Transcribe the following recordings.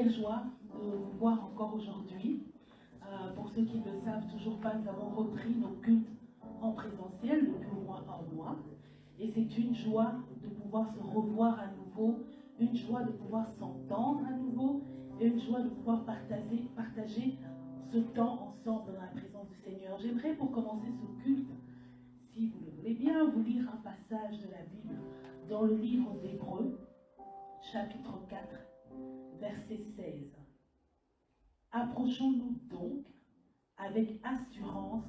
quelle joie de vous voir encore aujourd'hui. Pour ceux qui ne le savent toujours pas, nous avons repris nos cultes en présentiel depuis au moins un mois. Et c'est une joie de pouvoir se revoir à nouveau, une joie de pouvoir s'entendre à nouveau, et une joie de pouvoir partager ce temps ensemble dans la présence du Seigneur. J'aimerais pour commencer ce culte, si vous le voulez bien, vous lire un passage de la Bible dans le livre d'Hébreux, chapitre 4, verset 16. Approchons-nous donc avec assurance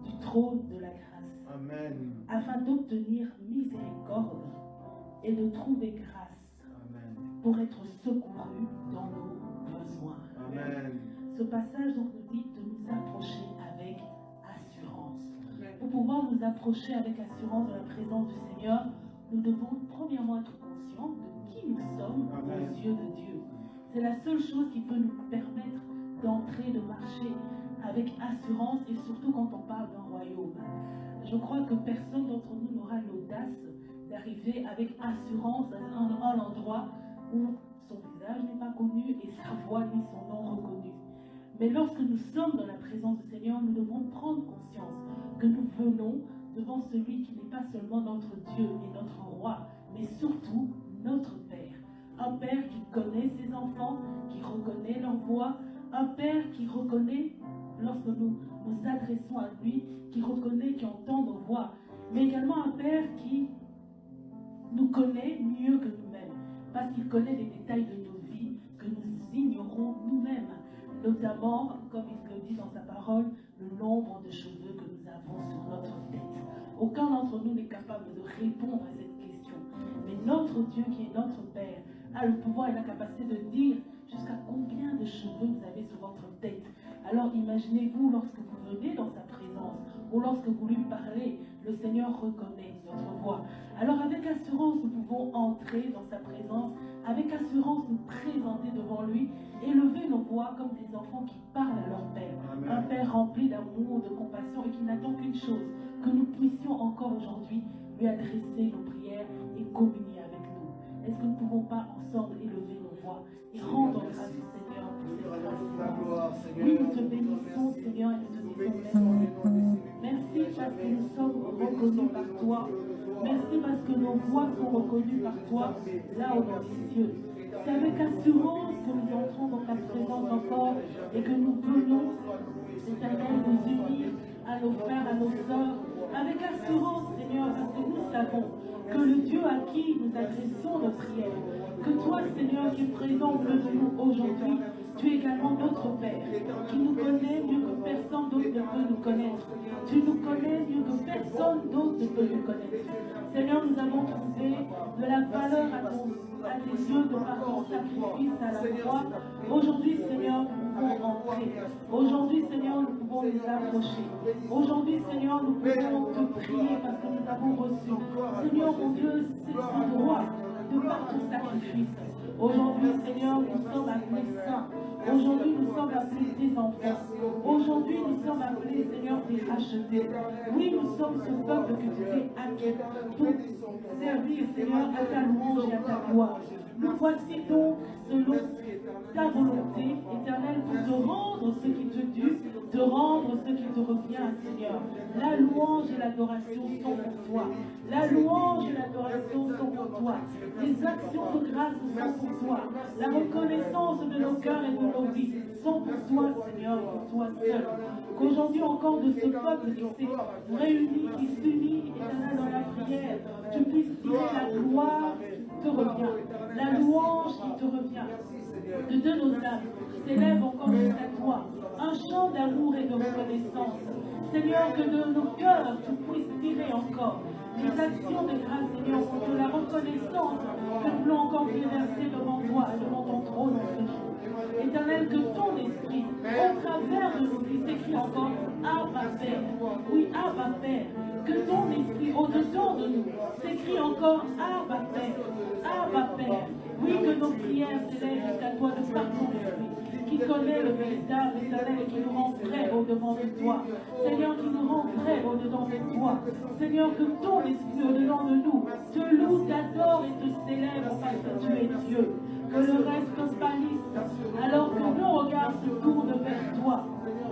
du trône de la grâce, Amen, afin d'obtenir miséricorde et de trouver grâce Amen, pour être secourus dans nos besoins. Amen. Ce passage donc nous dit de nous approcher avec assurance. Pour pouvoir nous approcher avec assurance de la présence du Seigneur, nous devons premièrement être conscients de qui nous sommes aux yeux de Dieu. C'est la seule chose qui peut nous permettre d'entrer, de marcher avec assurance, et surtout quand on parle d'un royaume. Je crois que personne d'entre nous n'aura l'audace d'arriver avec assurance à un endroit où son visage n'est pas connu et sa voix ni son nom reconnu. Mais lorsque nous sommes dans la présence du Seigneur, nous devons prendre conscience que nous venons devant celui qui n'est pas seulement notre Dieu et notre roi, mais surtout notre Père. Un Père qui connaît ses enfants, qui reconnaît leur voix, un Père qui reconnaît, lorsque nous nous adressons à lui, qui reconnaît, qui entend nos voix, mais également un Père qui nous connaît mieux que nous-mêmes, parce qu'il connaît les détails de nos vies que nous ignorons nous-mêmes, notamment, comme il le dit dans sa parole, le nombre de cheveux que nous avons sur notre tête. Aucun d'entre nous n'est capable de répondre à cette question, mais notre Dieu qui est notre Père a le pouvoir et la capacité de dire jusqu'à combien de cheveux vous avez sur votre tête. Alors imaginez-vous lorsque vous venez dans sa présence ou lorsque vous lui parlez, le Seigneur reconnaît notre voix. Alors avec assurance, nous pouvons entrer dans sa présence, avec assurance nous présenter devant lui, élever nos voix comme des enfants qui parlent à leur Père. Amen. Un Père rempli d'amour, de compassion et qui n'attend qu'une chose, que nous puissions encore aujourd'hui lui adresser nos prières et communier avec nous. Est-ce que nous ne pouvons pas ensemble élever nos voix et rendre grâce au Seigneur pour cette grâce? Oui, nous te bénissons, Seigneur, et nous te disons merci. Merci parce que nous sommes reconnus par toi. Merci parce que nos voix sont reconnues par toi, là au dans les cieux. C'est avec assurance que nous entrons dans ta présence encore et que nous venons, Éternel, nous unir à nos frères, à nos sœurs, avec assurance, Seigneur, parce que nous savons que le Dieu à qui nous adressons nos prières, que toi, Seigneur, qui es présent au milieu de nous aujourd'hui, tu es également notre Père, qui nous connaît mieux que personne d'autre ne peut nous connaître. Tu nous connais mieux que personne d'autre ne peut nous connaître. Seigneur, nous avons trouvé de la valeur à tes yeux de par ton sacrifice à la croix. Aujourd'hui, Seigneur, nous pouvons entrer. Aujourd'hui, Seigneur, nous pouvons nous approcher. Aujourd'hui, Seigneur, nous pouvons te prier parce que nous avons reçu. Seigneur, mon Dieu, c'est un droit de par ton sacrifice. Aujourd'hui, Seigneur, nous sommes appelés saints. Aujourd'hui, nous sommes appelés tes enfants. Aujourd'hui, nous sommes appelés, Seigneur, tes rachetés. Oui, nous sommes ce peuple que tu t'es acquis pour servir, Seigneur, à ta louange et à ta gloire. Nous voici donc, selon ta volonté éternelle, pour te rendre ce qui te dû, te rendre ce qui te revient, Seigneur. La louange et l'adoration sont pour toi. La louange et l'adoration sont pour toi. Les actions de grâce sont pour toi. La reconnaissance de nos cœurs et de nos vies sont pour toi, Seigneur, pour toi seul. Qu'aujourd'hui encore de ce peuple qui s'est réuni, qui s'unit, éternel, dans la prière, tu puisses tirer la gloire qui te revient, la louange qui te revient. De nos âmes s'élève encore jusqu'à toi un chant d'amour et de reconnaissance. Seigneur, que de nos cœurs tu puisses tirer encore les actions de grâce, Seigneur, pour que la reconnaissance que nous voulons encore déverser devant toi, devant ton trône en ce jour. Éternel, que ton esprit, au travers de nous, qui s'écrit encore Abba Père, oui, Abba Père, que ton esprit au-dedans de nous s'écrit encore Abba Père, Abba Père. Oui, que nos prières s'élèvent jusqu'à toi de par ton esprit, qui connaît le véritable éternel et qui nous rend prêts au-devant de toi. Seigneur, qui nous rend prêts au-dedans de toi. Seigneur, que ton esprit au-dedans de nous te loue, t'adore et te célèbre parce que tu es Dieu. que le reste pâlisse, alors que nos regards se tournent vers toi.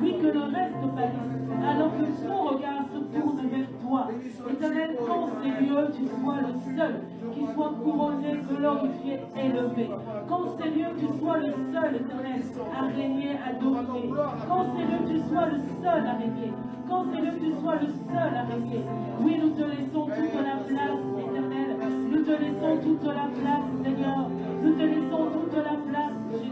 Oui, que le reste pâlisse, alors que nos regards se tournent vers toi. Éternel, qu'en ces lieux, tu sois le seul qui soit couronné, glorifié, élevé. Qu'en ces lieux, tu sois le seul, Éternel, à régner, à dominer. Qu'en ces lieux, tu sois le seul à régner. Qu'en ces lieux, tu sois le seul à régner. Oui, nous te laissons toute la place, Éternel. Nous te laissons toute la place, Seigneur. Nous te laissons toute la place, Jésus.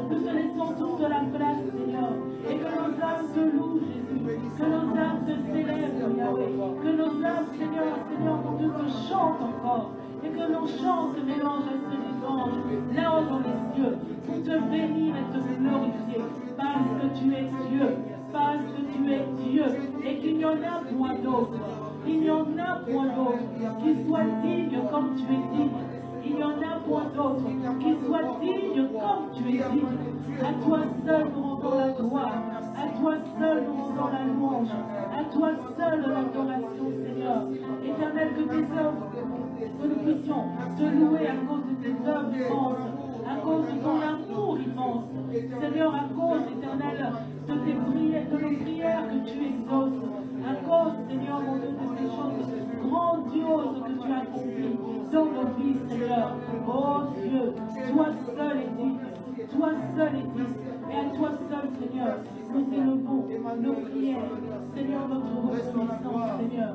Nous te laissons toute la place, Seigneur. Et que nos âmes te louent, Jésus. Que nos âmes te célèbrent, Yahweh. Que nos âmes, Seigneur, Seigneur, mon Dieu, te chantent encore. Et que nos chants se mélangent à ceux des anges, là-haut dans les cieux, pour te bénir et te glorifier. Parce que tu es Dieu. Parce que tu es Dieu. Et qu'il n'y en a point d'autre. Il n'y en a point d'autre qui soit digne comme tu es digne. Il n'y en a point d'autre qui soit digne comme tu es digne. À toi seul nous rendons la gloire. À toi seul nous rendons la louange. À toi seul l'adoration, Seigneur. Éternel, que tes œuvres, que nous puissions te louer à cause de tes œuvres immenses, à cause de ton amour immense. Seigneur, à cause, éternel, de tes prières, de nos prières que tu exauces. À cause, Seigneur, mon Dieu, de ces choses grandioses que tu as accomplies dans nos vies, Seigneur. Oh Dieu, toi seul est digne. Toi seul est digne. Et à toi seul, Seigneur, nous élevons nos prières. Seigneur, notre reconnaissance, Seigneur.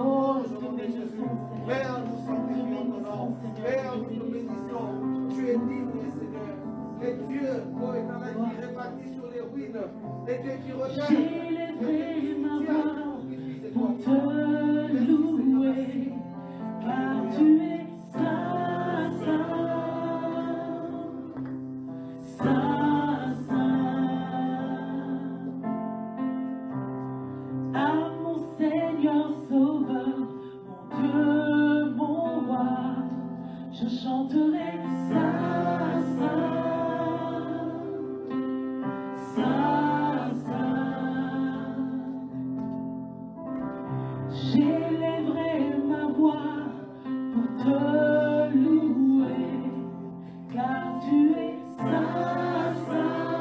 Oh, nous te bénissons, Seigneur. Père, nous sommes bénissons, Seigneur. Père, nous te bénissons. Tu es digne, Seigneur. Et Dieu, oh éternel, qui répartit sur les ruines. Et Dieu qui regarde. J'ai levé ma voix pour te louer, car tu es saint, saint, saint, saint. À mon Seigneur Sauveur, mon Dieu, mon roi, je chanterai saint, saint, saint, saint. J'élèverai ma voix pour te louer, car tu es saint, saint,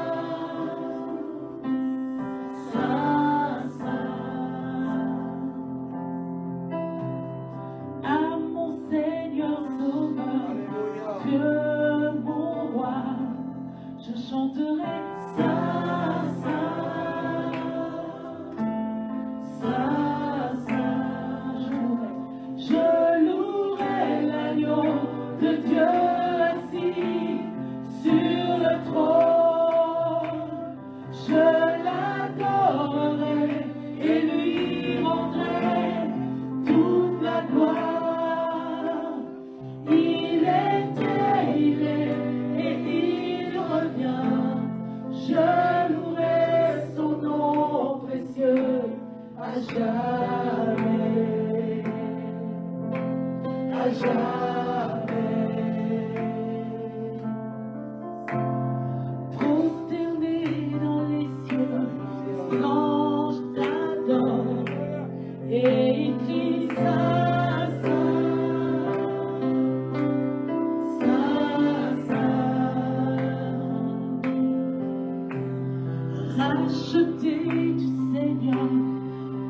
saint, saint. À mon Seigneur Sauveur, Dieu mon roi, je chanterai saint, saint, saint, saint. Je louerai l'agneau de Dieu assis sur le trône. Je l'adorerai et lui rendrai toute la gloire. Il était, il est et il revient. Je louerai son nom précieux à jamais, à jamais. Prosterné dans les cieux, l'ange t'adore et il crie saint, saint, saint, saint. Racheté du Seigneur,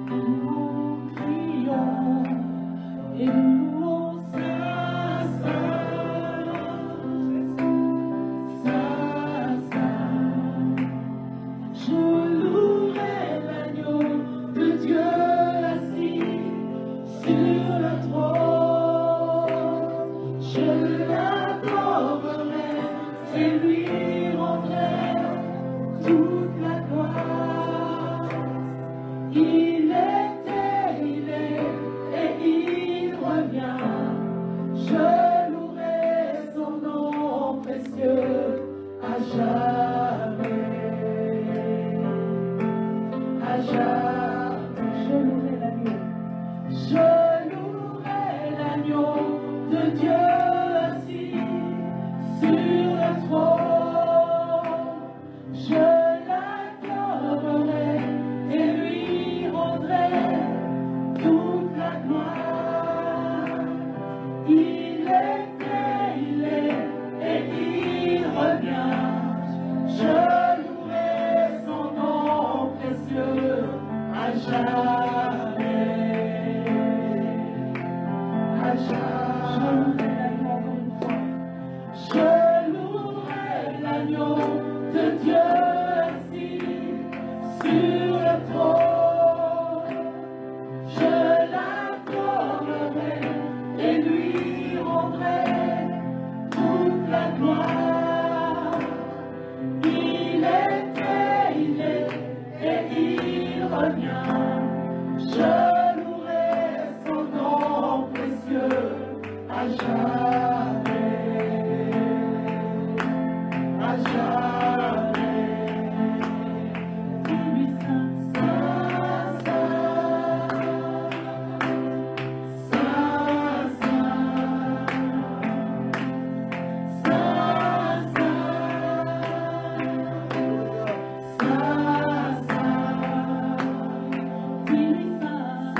nous crions et nous louons saint, saint, saint, saint. Je louerai l'agneau de Dieu assis sur le trône. Je l'adorerai et lui rendrai toute la gloire. Il était, il est et il revient. Je louerai son nom précieux à jamais, à jamais. Je louerai l'agneau. Je louerai l'agneau de Dieu assis sur le trône. Je l'adorerai et lui rendrai toute la gloire. Il était, il est et il à jamais. Je louerai l'agneau de Dieu assis sur le trône. Je l'adorerai et lui rendrai toute la gloire. Il était, il est et il revient. Je louerai son nom précieux à jamais. À jamais. Lui saint, saint, saint, saint, saint, saint, saint, saint, saint, lui saint.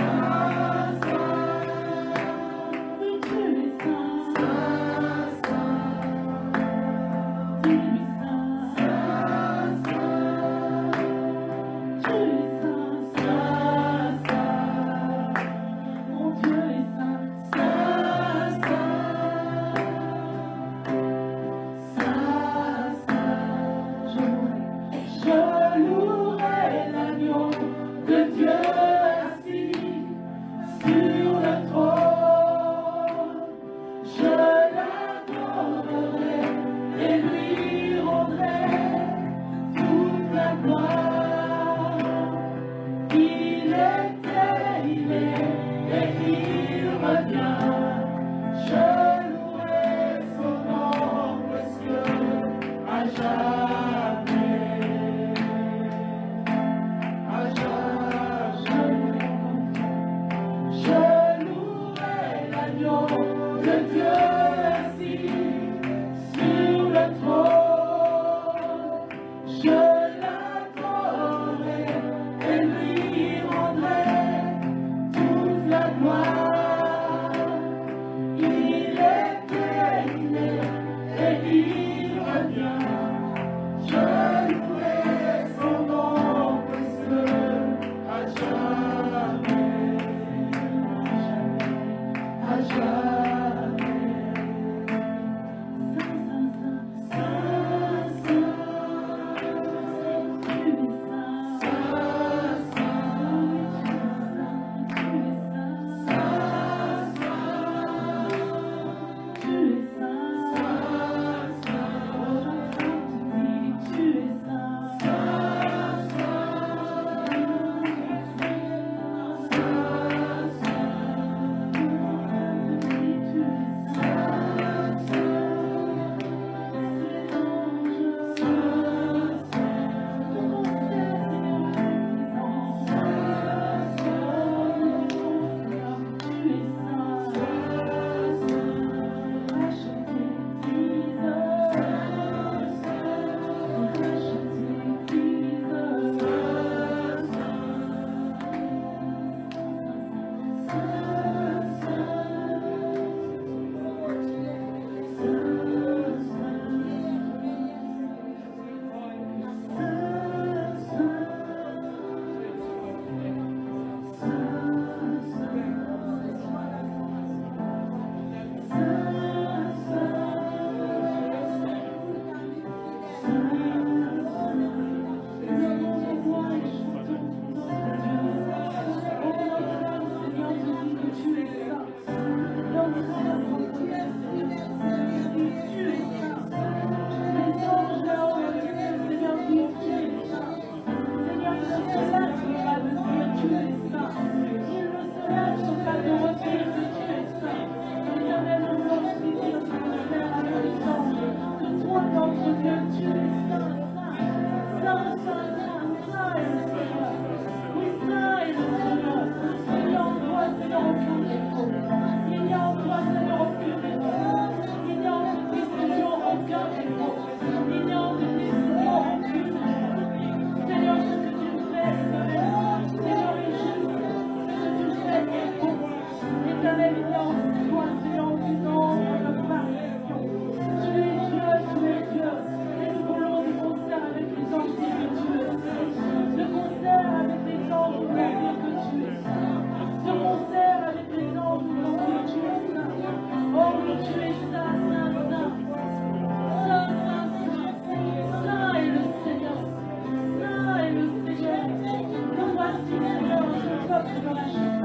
toi tu veux racheter,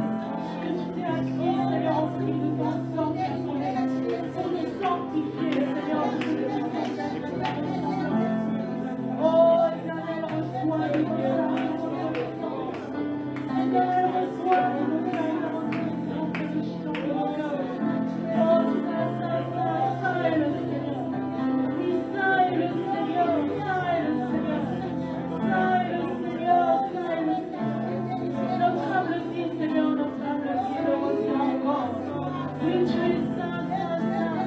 que tu t'es acquis, Seigneur, au prix de ton sang qui a coulé, pour nous sanctifier, Seigneur. Oh, Éternel, reçois le Dieu, Seigneur, reçois le Dieu, que tu chantes mon cœur. Oh, ça est le Seigneur. Oui, ça est le Seigneur, ça est le Seigneur, ça est le Seigneur, ça est le Seigneur. Notre âme le dit, Seigneur, notre âme le dit, le reçoit encore. Oui, tu es saint, saint, saint.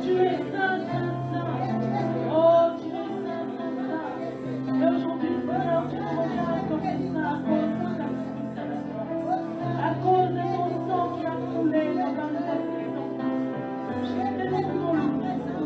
Tu es saint, saint, saint. Oh, tu es saint, saint, saint. Et aujourd'hui, Seigneur, tu nous regardes comme ça à cause de ta puissance. À cause de ton sang qui a coulé dans la vie de ton sang. Et nous voulons le présenter.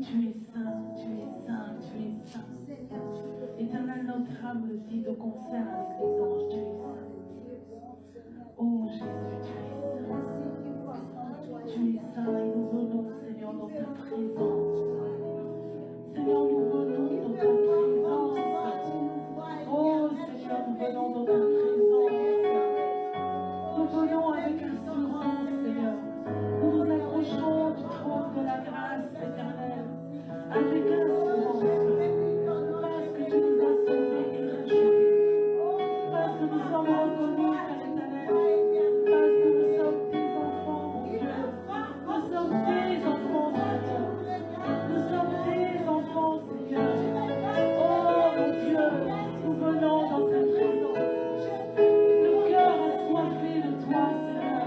Tu es saint, tu es saint. Éternel, notre âme le dit de concert avec les anges, tu es saint. Oh Jésus, tu es saint. Tu es saint et nous venons, Seigneur, dans ta présence. Seigneur, nous venons dans ta présence. Oh Seigneur, nous venons dans ta présence. Nous venons avec assurance, Seigneur. Nous nous approchons du trône de la grâce éternelle. Avec assurance. Tu nous as sauvés et rachetés. Parce que nous sommes reconnus, Père éternel. Parce que nous sommes tes enfants, mon Dieu. Nous sommes tes enfants, Seigneur. Nous sommes tes enfants, Seigneur. Oh, mon Dieu, nous venons dans ta présence. Le cœur assoiffé de toi, Seigneur.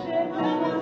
J'ai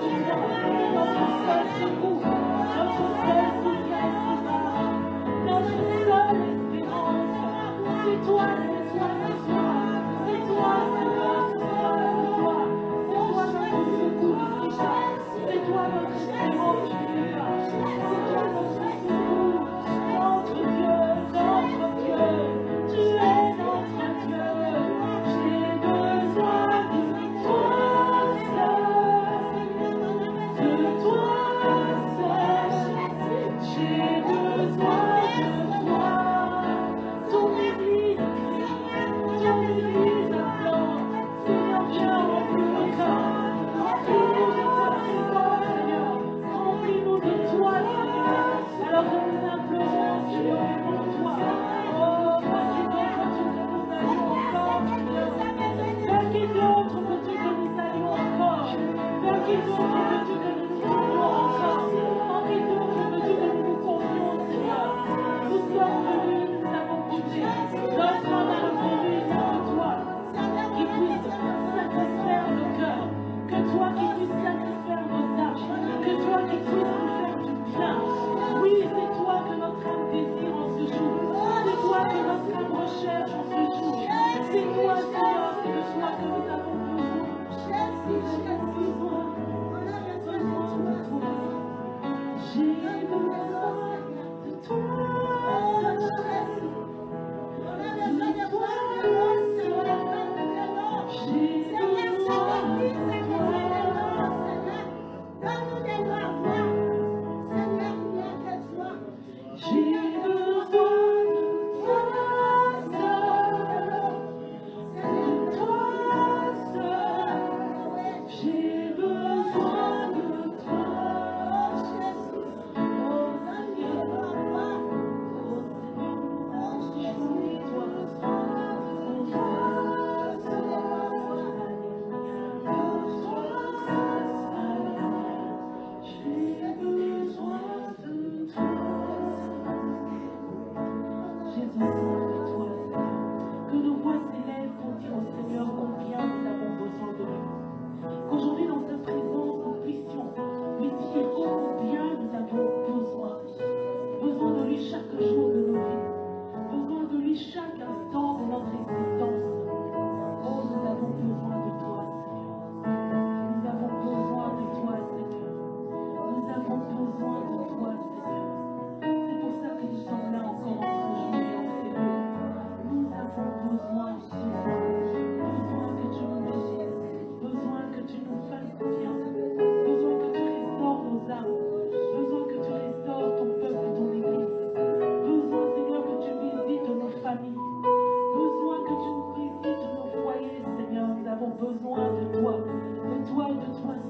de toi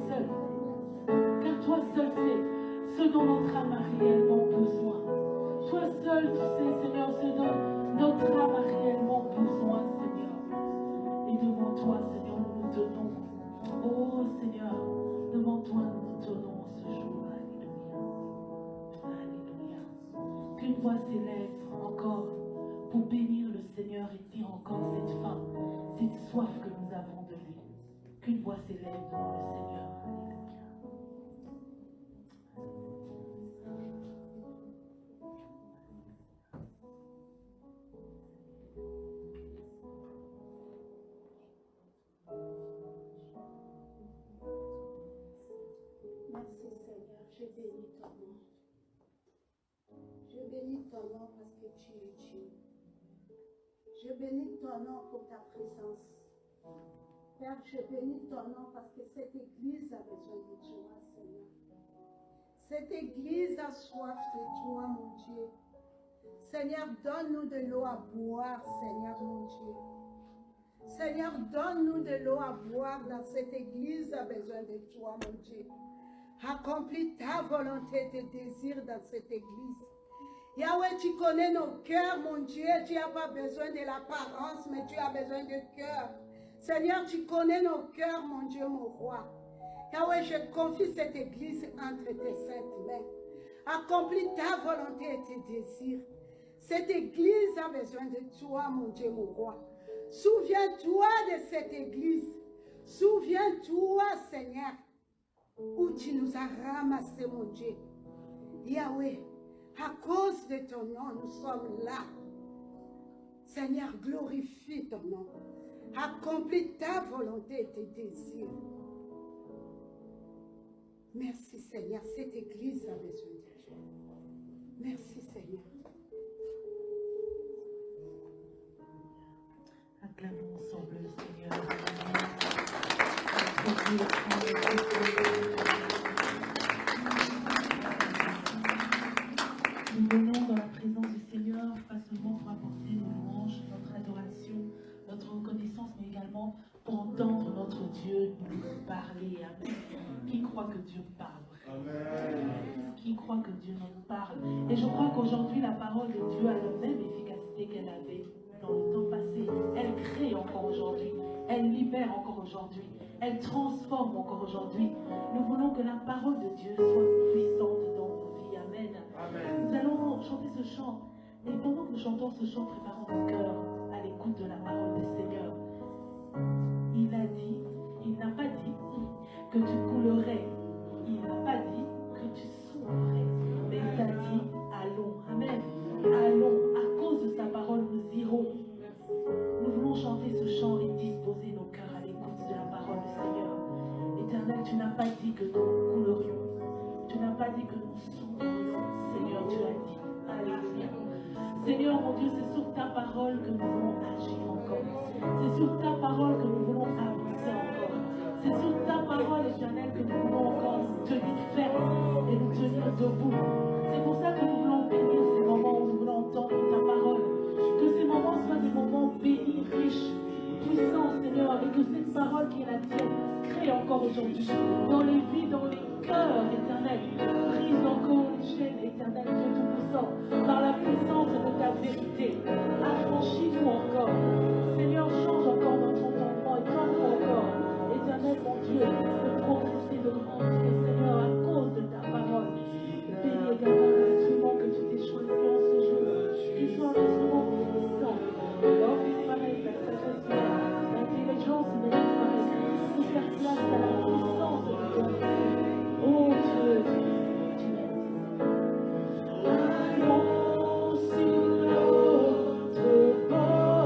seul. Car toi seul sais ce dont notre âme a réellement besoin. Toi seul, tu sais, Seigneur, ce dont notre âme a réellement besoin, Seigneur. Et devant toi, Seigneur, nous nous donnons. Oh Seigneur, devant toi, nous nous donnons ce jour. Alléluia. Alléluia. Qu'une voix s'élève encore pour bénir le Seigneur et dire encore cette faim, cette soif que nous avons de lui. Qu'une voix s'élève devant le Seigneur. Alléluia. Merci Seigneur, je bénis ton nom. Je bénis ton nom parce que tu es Dieu. Je bénis ton nom pour ta présence. Père, je bénis ton nom parce que cette église a besoin de toi, Seigneur. Cette église a soif de toi, mon Dieu. Seigneur, donne-nous de l'eau à boire, Seigneur, mon Dieu. Seigneur, donne-nous de l'eau à boire dans cette église a besoin de toi, mon Dieu. Accomplis ta volonté, tes désirs dans cette église. Yahweh, tu connais nos cœurs, mon Dieu. Tu n'as pas besoin de l'apparence, mais tu as besoin de cœur. Seigneur, tu connais nos cœurs, mon Dieu, mon roi. Yahweh, je confie cette église entre tes saintes mains. Accomplis ta volonté et tes désirs. Cette église a besoin de toi, mon Dieu, mon roi. Souviens-toi de cette église. Souviens-toi, Seigneur, où tu nous as ramassés, mon Dieu. Yahweh, à cause de ton nom, nous sommes là. Seigneur, glorifie ton nom. Accomplis ta volonté et tes désirs. Merci, Seigneur. Cette église a besoin de toi. Merci, Seigneur. Acclamons ensemble le Seigneur. Nous venons dans la présence du Seigneur, pas seulement pour apporter nos louanges, notre adoration, notre reconnaissance, mais également pour entendre notre Dieu nous parler. Amen. Qui croit que Dieu parle? Amen. Qui croit que Dieu nous parle? Et je crois qu'aujourd'hui, la parole de Dieu a la même efficacité qu'elle avait dans le temps passé. Elle crée encore aujourd'hui. Elle libère encore aujourd'hui. Elle transforme encore aujourd'hui. Nous voulons que la parole de Dieu soit puissante dans nos vies. Amen. Amen. Nous allons chanter ce chant. Et pendant que nous chantons ce chant, préparons nos cœurs à l'écoute de la parole du Seigneur. Il a dit, il n'a pas dit que tu coulerais. Il n'a pas dit que tu souffrais. Mais il t'a dit, allons. Amen. Allons. À cause de sa parole, nous irons. Nous voulons chanter ce chant et disposer nos cœurs à l'écoute de la parole du Seigneur. Éternel, tu n'as pas dit que nous coulerions. Tu n'as pas dit que nous souffrions. Seigneur, tu as dit. Alléluia. Seigneur, mon Dieu, c'est sur ta parole que nous voulons agir encore. C'est sur ta parole que nous voulons avancer encore. C'est sur ta parole, éternelle, que nous voulons encore tenir ferme et nous tenir debout. C'est pour ça que nous voulons bénir ces moments où nous voulons entendre ta parole. Que ces moments soient des moments bénis, riches, puissants, Seigneur, et que cette parole qui est la tienne crée encore aujourd'hui dans les vies, dans les cœurs, éternel, brise encore les chaînes, éternel, Dieu Tout-Puissant, par la puissance de ta vérité. Affranchis-nous encore. Seigneur, change encore notre entendement et donne-nous encore, éternel, mon Dieu, de progresser, de grandir, Seigneur, à cause de ta parole. Bénis également l'instrument que tu t'es choisi en ce jour, qu'il soit un instrument puissant. L'homme disparaît, la sagesse disparaît, l'intelligence disparaît, pour faire place à la puissance de ton esprit. Oh Dieu, tu es. Allons sur notre bord,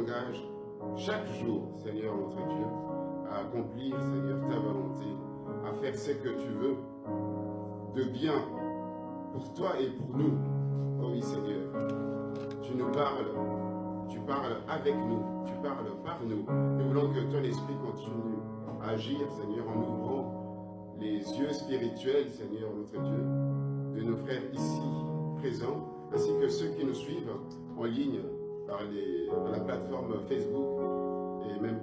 engage chaque jour, Seigneur notre Dieu, à accomplir, Seigneur, ta volonté, à faire ce que tu veux de bien pour toi et pour nous. Oh oui, Seigneur, tu nous parles, tu parles avec nous, tu parles par nous. Nous voulons que ton esprit continue à agir, Seigneur, en ouvrant les yeux spirituels, Seigneur notre Dieu, de nos frères ici présents, ainsi que ceux qui nous suivent en ligne par la plateforme Facebook et même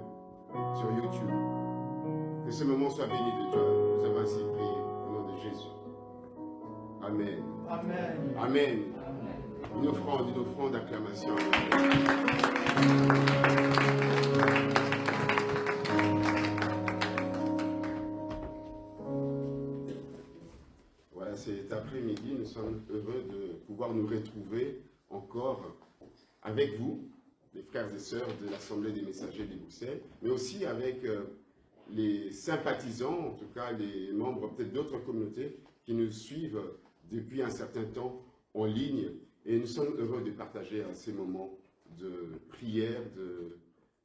sur YouTube. Que ce moment soit béni de toi. Nous avons ainsi prié au nom de Jésus. Amen. Amen. Amen. Une offrande d'acclamation. Voilà, cet après-midi, nous sommes heureux de pouvoir nous retrouver encore avec vous, les frères et sœurs de l'Assemblée des messagers de Bruxelles, mais aussi avec les sympathisants, en tout cas les membres peut-être d'autres communautés qui nous suivent depuis un certain temps en ligne. Et nous sommes heureux de partager ces moments de prière,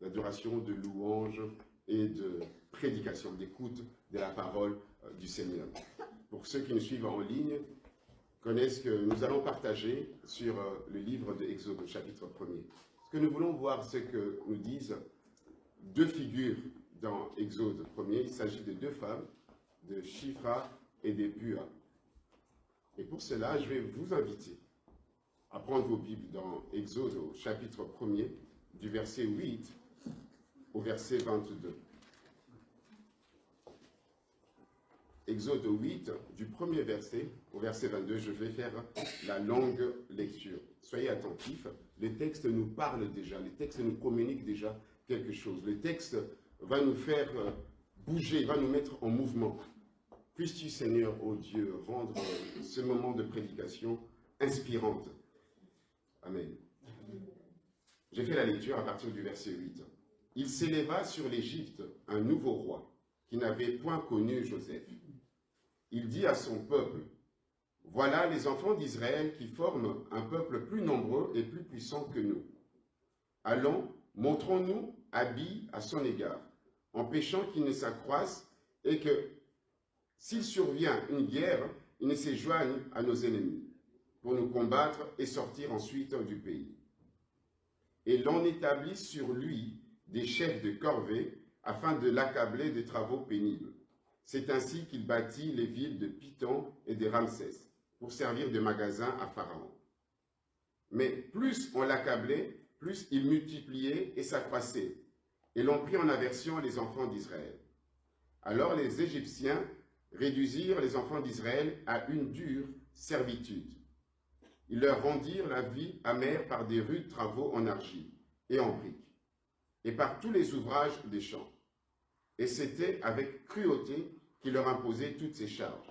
d'adoration, de louange et de prédication, d'écoute de la parole du Seigneur. Pour ceux qui nous suivent en ligne, connaissent que nous allons partager sur le livre de Exode, au chapitre 1er. Ce que nous voulons voir, ce que nous disent deux figures dans Exode 1er. Il s'agit de deux femmes, de Shifra et de Pua. Et pour cela, je vais vous inviter à prendre vos Bibles dans Exode, au chapitre 1er, du verset 8 au verset 22. Exode 8, du premier verset au verset 22, je vais faire la longue lecture. Soyez attentifs, les textes nous parlent déjà, les textes nous communiquent déjà quelque chose. Le texte va nous faire bouger, va nous mettre en mouvement. Puisses-tu, Seigneur, ô Dieu, rendre ce moment de prédication inspirante. Amen. J'ai fait la lecture à partir du verset 8. Il s'éleva sur l'Égypte un nouveau roi qui n'avait point connu Joseph. Il dit à son peuple, « Voilà les enfants d'Israël qui forment un peuple plus nombreux et plus puissant que nous. Allons, montrons-nous habiles à son égard, empêchant qu'il ne s'accroisse et que, s'il survient une guerre, il ne se joigne à nos ennemis, pour nous combattre et sortir ensuite du pays. Et l'on établit sur lui des chefs de corvée afin de l'accabler de travaux pénibles. C'est ainsi qu'il bâtit les villes de Python et de Ramsès, pour servir de magasin à Pharaon. Mais plus on l'accablait, plus il multipliait et s'accroissait, et l'on prit en aversion les enfants d'Israël. Alors les Égyptiens réduisirent les enfants d'Israël à une dure servitude. Ils leur rendirent la vie amère par des rudes travaux en argile et en briques, et par tous les ouvrages des champs. Et c'était avec cruauté qu'il leur imposait toutes ces charges.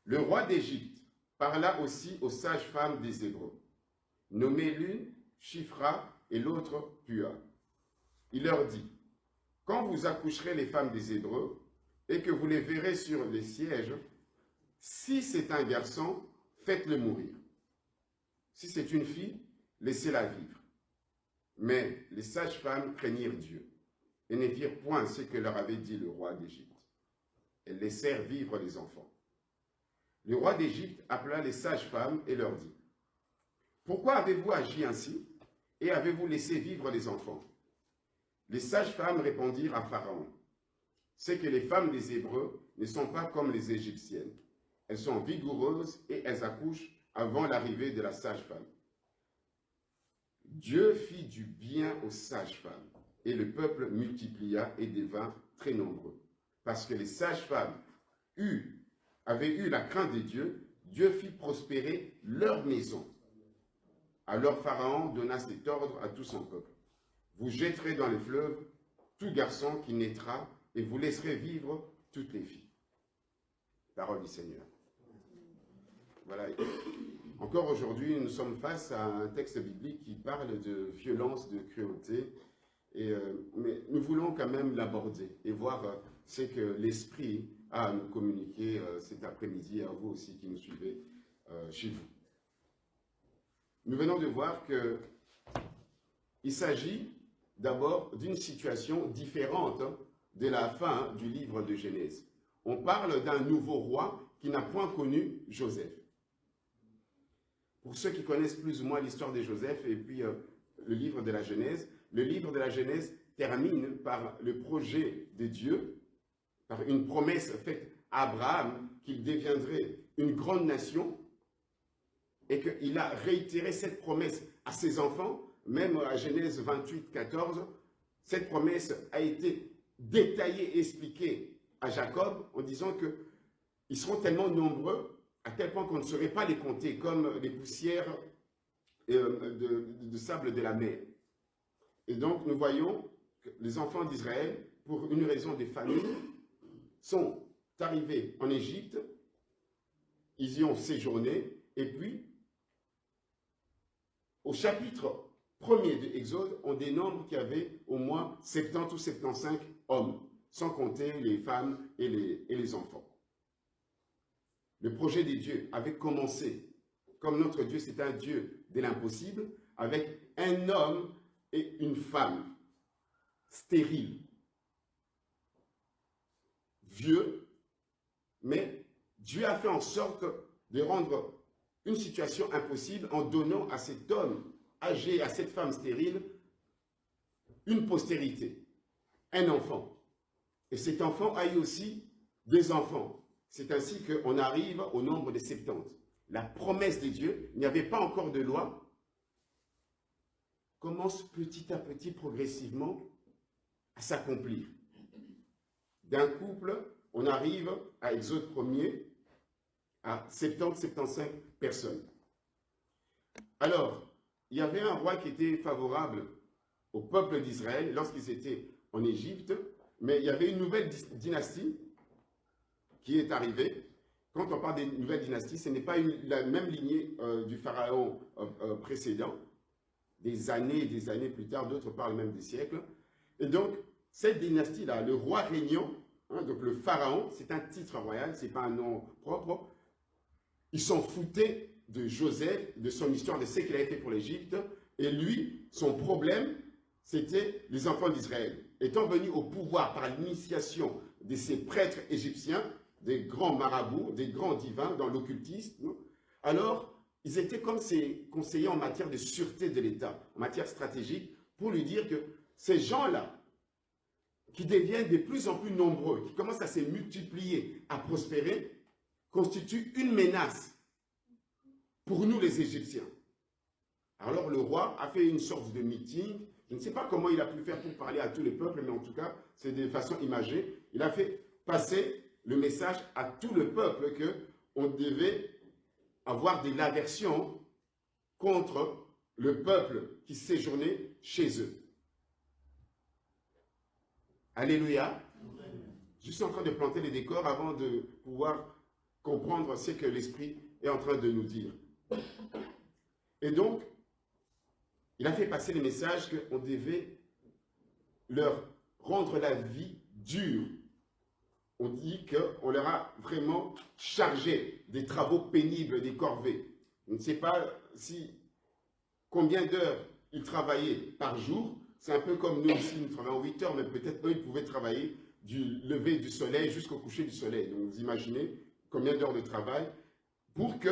Le roi d'Égypte parla aussi aux sages-femmes des Hébreux, nommées l'une Shifra et l'autre Pua. Il leur dit, « Quand vous accoucherez les femmes des Hébreux, et que vous les verrez sur les sièges, si c'est un garçon, faites-le mourir. Si c'est une fille, laissez-la vivre. » Mais les sages-femmes craignirent Dieu et ne firent point ce que leur avait dit le roi d'Égypte. Elles laissèrent vivre les enfants. Le roi d'Égypte appela les sages-femmes et leur dit, « Pourquoi avez-vous agi ainsi et avez-vous laissé vivre les enfants ?» Les sages-femmes répondirent à Pharaon, « C'est que les femmes des Hébreux ne sont pas comme les Égyptiennes. Elles sont vigoureuses et elles accouchent avant l'arrivée de la sage-femme. » Dieu fit du bien aux sages-femmes, et le peuple multiplia et devint très nombreux. Parce que les sages-femmes avaient eu la crainte de Dieu, Dieu fit prospérer leur maison. Alors Pharaon donna cet ordre à tout son peuple. Vous jetterez dans les fleuves tout garçon qui naîtra, et vous laisserez vivre toutes les filles. Parole du Seigneur. Voilà. Encore aujourd'hui, nous sommes face à un texte biblique qui parle de violence, de cruauté, mais nous voulons quand même l'aborder et voir ce que l'Esprit a à nous communiquer cet après-midi, à vous aussi qui nous suivez chez vous. Nous venons de voir que il s'agit d'abord d'une situation différente de la fin du livre de Genèse. On parle d'un nouveau roi qui n'a point connu Joseph. Pour ceux qui connaissent plus ou moins l'histoire de Joseph et puis le livre de la Genèse termine par le projet de Dieu, par une promesse faite à Abraham qu'il deviendrait une grande nation et qu'il a réitéré cette promesse à ses enfants, même à Genèse 28, 14, cette promesse a été détaillée et expliquée à Jacob en disant qu'ils seront tellement nombreux à tel point qu'on ne saurait pas les compter comme les poussières de sable de la mer. Et donc nous voyons que les enfants d'Israël, pour une raison des familles, sont arrivés en Égypte, ils y ont séjourné, et puis au chapitre 1er de Exode, on dénombre qu'il y avait au moins 70 ou 75 hommes, sans compter les femmes et les enfants. Le projet de Dieu avait commencé, comme notre Dieu c'est un Dieu de l'impossible, avec un homme et une femme stériles, vieux, mais Dieu a fait en sorte de rendre une situation impossible en donnant à cet homme âgé, à cette femme stérile, une postérité, un enfant. Et cet enfant a eu aussi des enfants. C'est ainsi qu'on arrive au nombre de 70. La promesse de Dieu, il n'y avait pas encore de loi, commence petit à petit, progressivement, à s'accomplir. D'un couple, on arrive à Exode 1er, à 70-75 personnes. Alors, il y avait un roi qui était favorable au peuple d'Israël lorsqu'ils étaient en Égypte, mais il y avait une nouvelle dynastie qui est arrivée. Quand on parle des nouvelles dynasties, ce n'est pas la même lignée du pharaon précédent. Des années et des années plus tard, d'autres parlent même des siècles. Et donc, cette dynastie-là, le roi régnant, donc le pharaon, c'est un titre royal, ce n'est pas un nom propre. Ils s'en foutaient de Joseph, de son histoire, de ce qu'il avait fait pour l'Égypte. Et lui, son problème, c'était les enfants d'Israël. Étant venus au pouvoir par l'initiation de ces prêtres égyptiens, des grands marabouts, des grands divins dans l'occultisme, alors ils étaient comme ses conseillers en matière de sûreté de l'État, en matière stratégique, pour lui dire que ces gens-là, qui deviennent de plus en plus nombreux, qui commencent à se multiplier, à prospérer, constituent une menace pour nous les Égyptiens. Alors le roi a fait une sorte de meeting, je ne sais pas comment il a pu faire pour parler à tous les peuples, mais en tout cas, c'est de façon imagée. Il a fait passer le message à tout le peuple qu'on devait avoir de l'aversion contre le peuple qui séjournait chez eux. Alléluia. Je suis en train de planter les décors avant de pouvoir comprendre ce que l'Esprit est en train de nous dire. Et donc, il a fait passer le message qu'on devait leur rendre la vie dure. On dit qu'on leur a vraiment chargé des travaux pénibles, des corvées. On ne sait pas combien d'heures ils travaillaient par jour. C'est un peu comme nous ici, nous travaillons 8 heures, mais peut-être eux, ils pouvaient travailler du lever du soleil jusqu'au coucher du soleil. Donc vous imaginez combien d'heures de travail pour que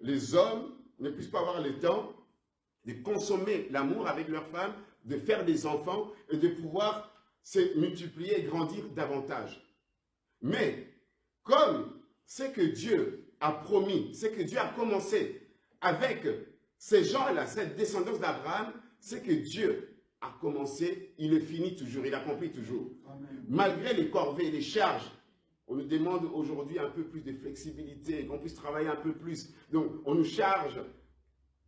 les hommes ne puissent pas avoir le temps de consommer l'amour avec leurs femmes, de faire des enfants et de pouvoir se multiplier et grandir davantage. Mais comme c'est que Dieu a promis, c'est que Dieu a commencé avec ces gens-là, cette descendance d'Abraham, c'est que Dieu a commencé, il le finit toujours, il accomplit toujours. Amen. Malgré les corvées, les charges, on nous demande aujourd'hui un peu plus de flexibilité, qu'on puisse travailler un peu plus. Donc on nous charge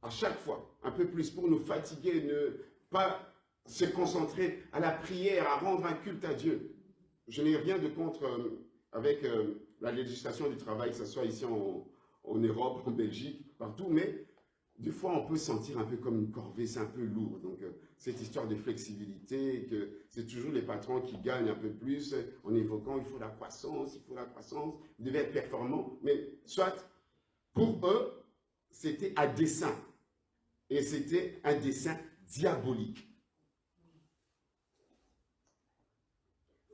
à chaque fois un peu plus pour nous fatiguer, ne pas se concentrer à la prière, à rendre un culte à Dieu. Je n'ai rien de contre avec la législation du travail, que ce soit ici en Europe, en Belgique, partout, mais des fois on peut se sentir un peu comme une corvée, c'est un peu lourd. Donc cette histoire de flexibilité, que c'est toujours les patrons qui gagnent un peu plus en évoquant il faut la croissance, vous devez être performant. Mais soit, pour eux, c'était à dessein. Et c'était un dessein diabolique.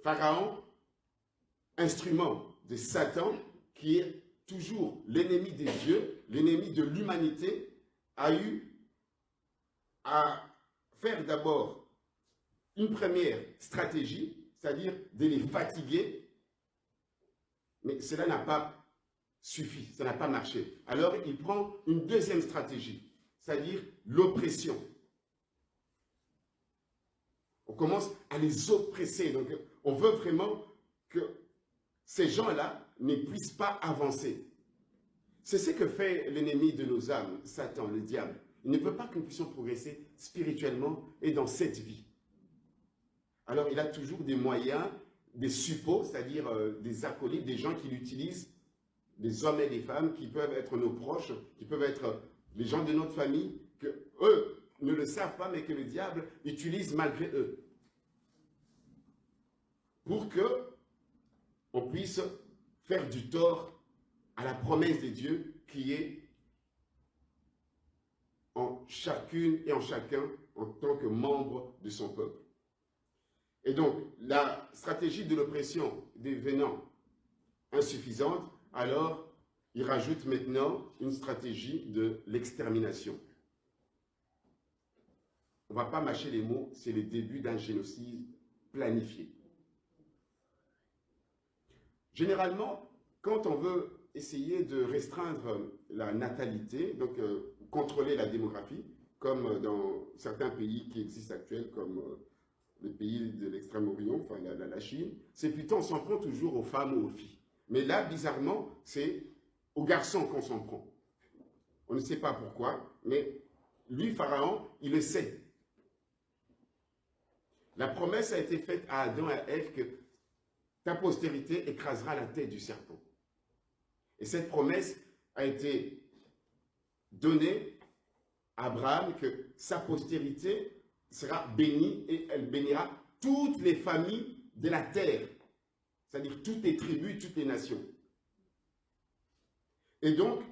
Pharaon, instrument de Satan, qui est toujours l'ennemi des dieux, l'ennemi de l'humanité, a eu à faire d'abord une première stratégie, c'est-à-dire de les fatiguer, mais cela n'a pas suffi, ça n'a pas marché. Alors il prend une deuxième stratégie, c'est-à-dire l'oppression. On commence à les oppresser, donc on veut vraiment que ces gens-là ne puissent pas avancer. C'est ce que fait l'ennemi de nos âmes, Satan, le diable. Il ne veut pas que nous puissions progresser spirituellement et dans cette vie. Alors il a toujours des moyens, des suppôts, c'est-à-dire des acolytes, des gens qui l'utilisent, des hommes et des femmes qui peuvent être nos proches, qui peuvent être les gens de notre famille, que eux ne le savent pas, mais que le diable utilise malgré eux. Pour que on puisse faire du tort à la promesse de Dieu qui est en chacune et en chacun en tant que membre de son peuple. Et donc, la stratégie de l'oppression devenant insuffisante, alors il rajoute maintenant une stratégie de l'extermination. On ne va pas mâcher les mots, c'est le début d'un génocide planifié. Généralement, quand on veut essayer de restreindre la natalité, donc contrôler la démographie, comme dans certains pays qui existent actuels, comme les pays de l'extrême-orient, enfin la Chine, c'est plutôt on s'en prend toujours aux femmes ou aux filles. Mais là, bizarrement, c'est aux garçons qu'on s'en prend. On ne sait pas pourquoi, mais lui, Pharaon, il le sait. La promesse a été faite à Adam et à Ève que ta postérité écrasera la tête du serpent. Et cette promesse a été donnée à Abraham que sa postérité sera bénie et elle bénira toutes les familles de la terre, c'est-à-dire toutes les tribus, toutes les nations. Et donc,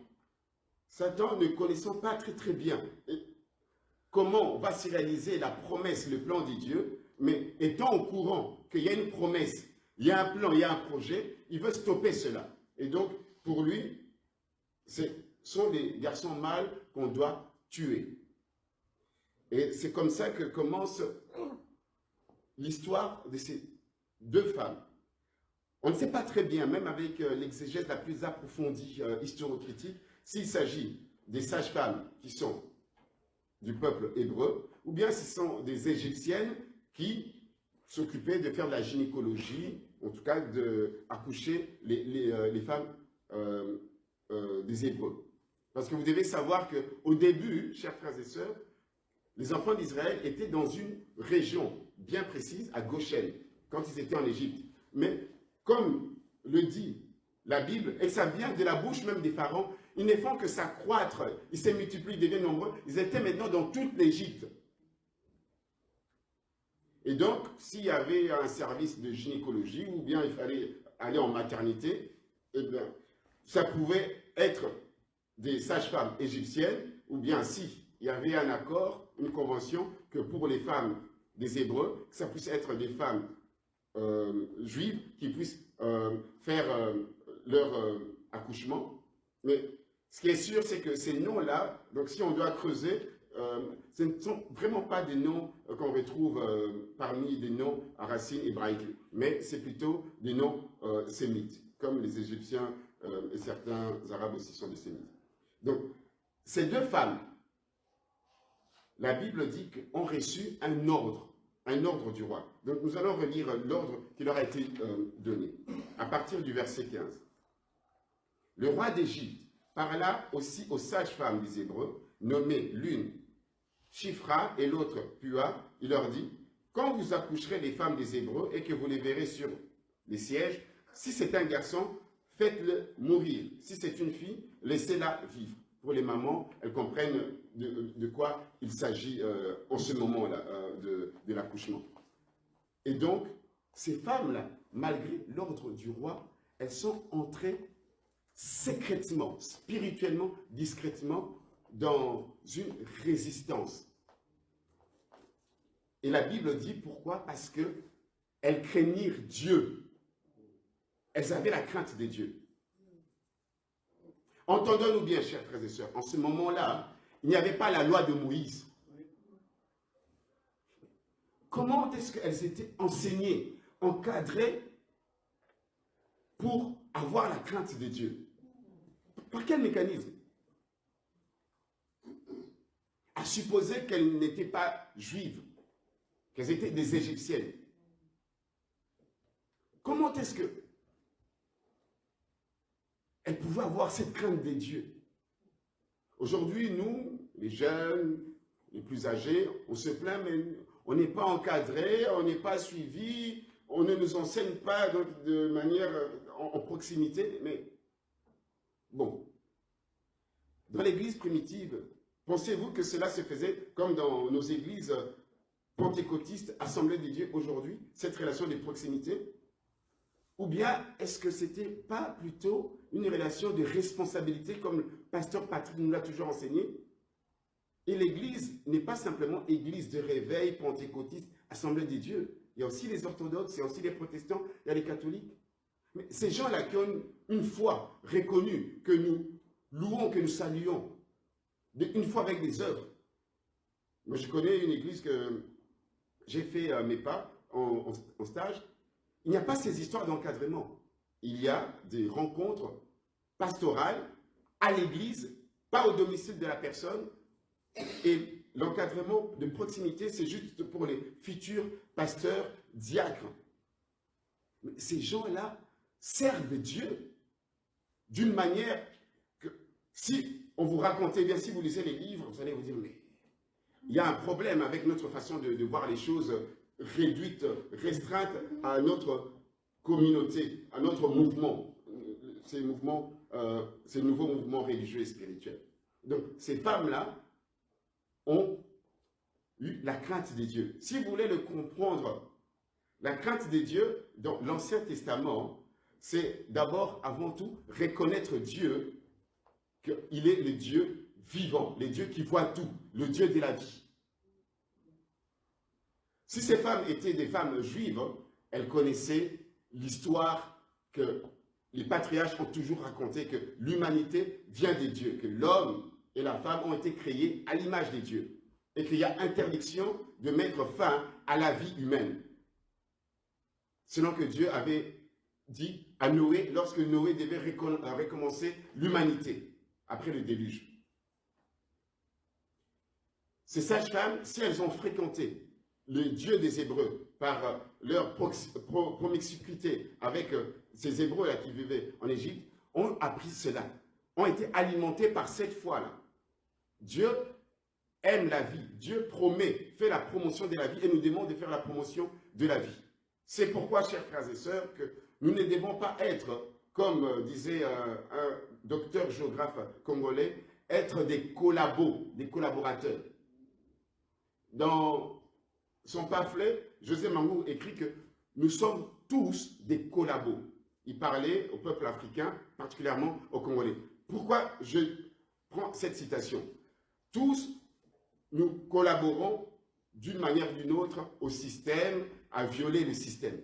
Satan, ne connaissant pas très bien comment va se réaliser la promesse, le plan de Dieu, mais étant au courant qu'il y a une promesse, il y a un plan, il y a un projet, il veut stopper cela. Et donc, pour lui, ce sont les garçons mâles qu'on doit tuer. Et c'est comme ça que commence l'histoire de ces deux femmes. On ne sait pas très bien, même avec l'exégèse la plus approfondie, historiocritique, s'il s'agit des sages-femmes qui sont du peuple hébreu, ou bien ce sont des Égyptiennes qui s'occupaient de faire de la gynécologie, en tout cas d'accoucher les femmes des Hébreux. Parce que vous devez savoir qu'au début, chers frères et sœurs, les enfants d'Israël étaient dans une région bien précise, à Goshen, quand ils étaient en Égypte. Mais comme le dit la Bible, et ça vient de la bouche même des pharaons, ils ne font que s'accroître, ils se multiplient, ils deviennent nombreux, ils étaient maintenant dans toute l'Égypte. Et donc, s'il y avait un service de gynécologie, ou bien il fallait aller en maternité, eh bien, ça pouvait être des sages-femmes égyptiennes, ou bien si il y avait un accord, une convention, que pour les femmes des Hébreux, que ça puisse être des femmes juives qui puissent faire leur accouchement. Mais ce qui est sûr, c'est que ces noms-là, donc si on doit creuser, ce ne sont vraiment pas des noms qu'on retrouve parmi des noms à racines hébraïques, mais c'est plutôt des noms sémites, comme les Égyptiens et certains Arabes aussi sont des sémites. Donc, ces deux femmes, la Bible dit qu'ont reçu un ordre du roi. Donc, nous allons relire l'ordre qui leur a été donné, à partir du verset 15. Le roi d'Égypte parla aussi aux sages-femmes des Hébreux, nommées l'une Shifra et l'autre Pua. Il leur dit, quand vous accoucherez les femmes des Hébreux et que vous les verrez sur les sièges, si c'est un garçon, faites-le mourir. Si c'est une fille, laissez-la vivre. Pour les mamans, elles comprennent de quoi il s'agit en ce moment-là de l'accouchement. Et donc, ces femmes-là, malgré l'ordre du roi, elles sont entrées secrètement, spirituellement, discrètement, dans une résistance. Et la Bible dit pourquoi? Parce que elles craignirent Dieu. Elles avaient la crainte de Dieu. Entendons-nous bien, chers frères et sœurs, en ce moment-là, il n'y avait pas la loi de Moïse. Comment est-ce qu'elles étaient enseignées, encadrées pour avoir la crainte de Dieu? Par quel mécanisme? À supposer qu'elles n'étaient pas juives, qu'elles étaient des Égyptiennes. Comment est-ce que elles pouvaient avoir cette crainte de Dieu? Aujourd'hui, nous, les jeunes, les plus âgés, on se plaint, mais on n'est pas encadré, on n'est pas suivi, on ne nous enseigne pas de manière en proximité. Mais bon, dans l'église primitive, pensez-vous que cela se faisait comme dans nos églises pentecôtistes, Assemblée de Dieu aujourd'hui, cette relation de proximité? Ou bien est-ce que ce n'était pas plutôt une relation de responsabilité comme le pasteur Patrick nous l'a toujours enseigné? Et l'église n'est pas simplement église de réveil, pentecôtiste, Assemblée de Dieu. Il y a aussi les orthodoxes, il y a aussi les protestants, il y a les catholiques. Mais ces gens-là qui ont une foi reconnue, que nous louons, que nous saluons, une foi avec des œuvres. Moi, je connais une église que j'ai fait mes pas en stage. Il n'y a pas ces histoires d'encadrement. Il y a des rencontres pastorales à l'église, pas au domicile de la personne. Et l'encadrement de proximité, c'est juste pour les futurs pasteurs, diacres. Mais ces gens-là servent Dieu d'une manière que, si on vous racontait bien, si vous lisez les livres, vous allez vous dire, mais il y a un problème avec notre façon de voir les choses réduites, restreintes à notre communauté, à notre mouvement, ces nouveaux mouvements religieux et spirituels. Donc, ces femmes-là ont eu la crainte de Dieu. Si vous voulez le comprendre, la crainte de Dieu dans l'Ancien Testament, c'est d'abord, avant tout, reconnaître Dieu, qu'il est le Dieu vivant, le Dieu qui voit tout, le Dieu de la vie. Si ces femmes étaient des femmes juives, elles connaissaient l'histoire que les patriarches ont toujours raconté, que l'humanité vient de Dieu, que l'homme et la femme ont été créés à l'image de Dieu et qu'il y a interdiction de mettre fin à la vie humaine. Selon que Dieu avait dit à Noé, lorsque Noé devait recommencer l'humanité après le déluge. Ces sages-femmes, si elles ont fréquenté le Dieu des Hébreux par leur promiscuité avec ces Hébreux-là qui vivaient en Égypte, ont appris cela, ont été alimentés par cette foi-là. Dieu aime la vie, Dieu promet, fait la promotion de la vie et nous demande de faire la promotion de la vie. C'est pourquoi, chers frères et sœurs, que nous ne devons pas être, comme disait un docteur géographe congolais, être des collabos, des collaborateurs. Dans son pamphlet, José Mangou écrit que nous sommes tous des collabos. Il parlait au peuple africain, particulièrement aux Congolais. Pourquoi je prends cette citation? Tous, nous collaborons d'une manière ou d'une autre au système, à violer le système.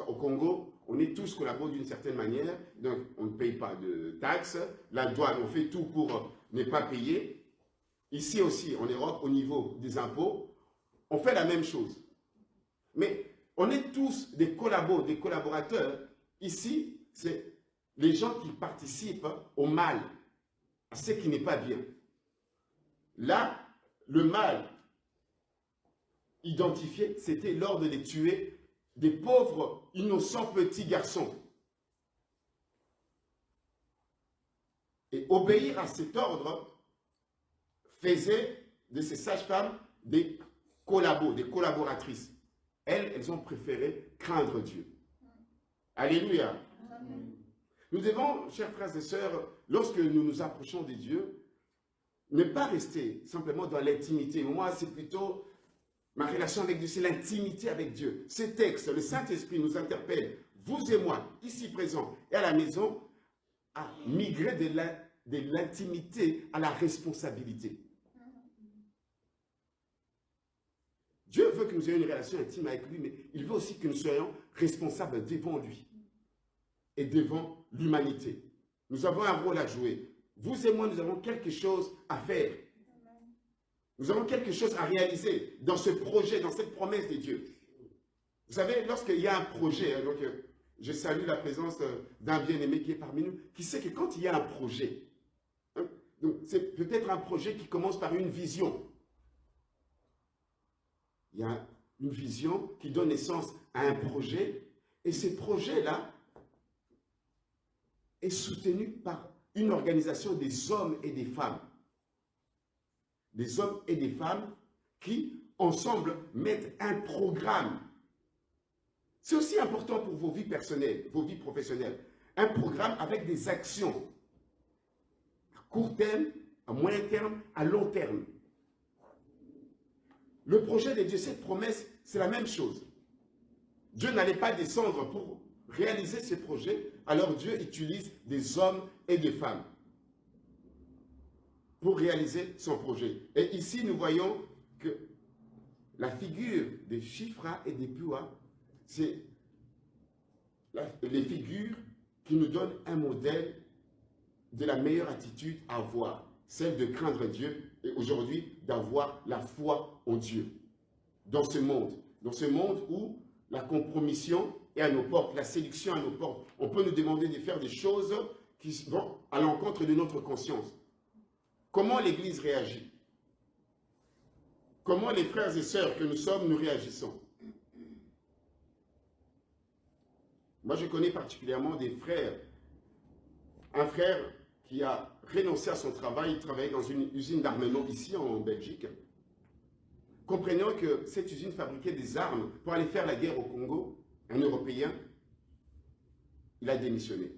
Au Congo, on est tous collaborés d'une certaine manière, donc on ne paye pas de taxes, la douane, on fait tout pour ne pas payer. Ici aussi, en Europe, au niveau des impôts, on fait la même chose. Mais on est tous des collabos, des collaborateurs. Ici, c'est les gens qui participent au mal, à ce qui n'est pas bien. Là, le mal identifié, c'était l'ordre de tuer des pauvres, innocents petits garçons. Et obéir à cet ordre faisait de ces sages-femmes des collabos, des collaboratrices. Elles ont préféré craindre Dieu. Alléluia. Amen. Nous devons, chers frères et sœurs, lorsque nous nous approchons de Dieu, ne pas rester simplement dans l'intimité. Moi, c'est plutôt ma relation avec Dieu, c'est l'intimité avec Dieu. Ces textes, le Saint-Esprit nous interpelle, vous et moi, ici présents et à la maison, à migrer de l'intimité à la responsabilité. Dieu veut que nous ayons une relation intime avec lui, mais il veut aussi que nous soyons responsables devant lui et devant l'humanité. Nous avons un rôle à jouer. Vous et moi, nous avons quelque chose à faire. Nous avons quelque chose à réaliser dans ce projet, dans cette promesse de Dieu. Vous savez, lorsqu'il y a un projet, donc je salue la présence d'un bien-aimé qui est parmi nous, qui sait que quand il y a un projet, hein, c'est peut-être un projet qui commence par une vision. Il y a une vision qui donne naissance à un projet, et ce projet-là est soutenu par une organisation des hommes et des femmes. Des hommes et des femmes qui, ensemble, mettent un programme. C'est aussi important pour vos vies personnelles, vos vies professionnelles. Un programme avec des actions à court terme, à moyen terme, à long terme. Le projet de Dieu, cette promesse, c'est la même chose. Dieu n'allait pas descendre pour réaliser ce projet, alors Dieu utilise des hommes et des femmes pour réaliser son projet. Et ici, nous voyons que la figure des Shifra et des Pua, c'est les figures qui nous donnent un modèle de la meilleure attitude à avoir, celle de craindre Dieu et aujourd'hui d'avoir la foi en Dieu. Dans ce monde où la compromission est à nos portes, la séduction à nos portes, on peut nous demander de faire des choses qui vont à l'encontre de notre conscience. Comment l'Église réagit? Comment les frères et sœurs que nous sommes, nous réagissons? Moi, je connais particulièrement des frères. Un frère qui a renoncé à son travail, il travaillait dans une usine d'armement ici en Belgique. Comprenant que cette usine fabriquait des armes pour aller faire la guerre au Congo, un Européen, il a démissionné.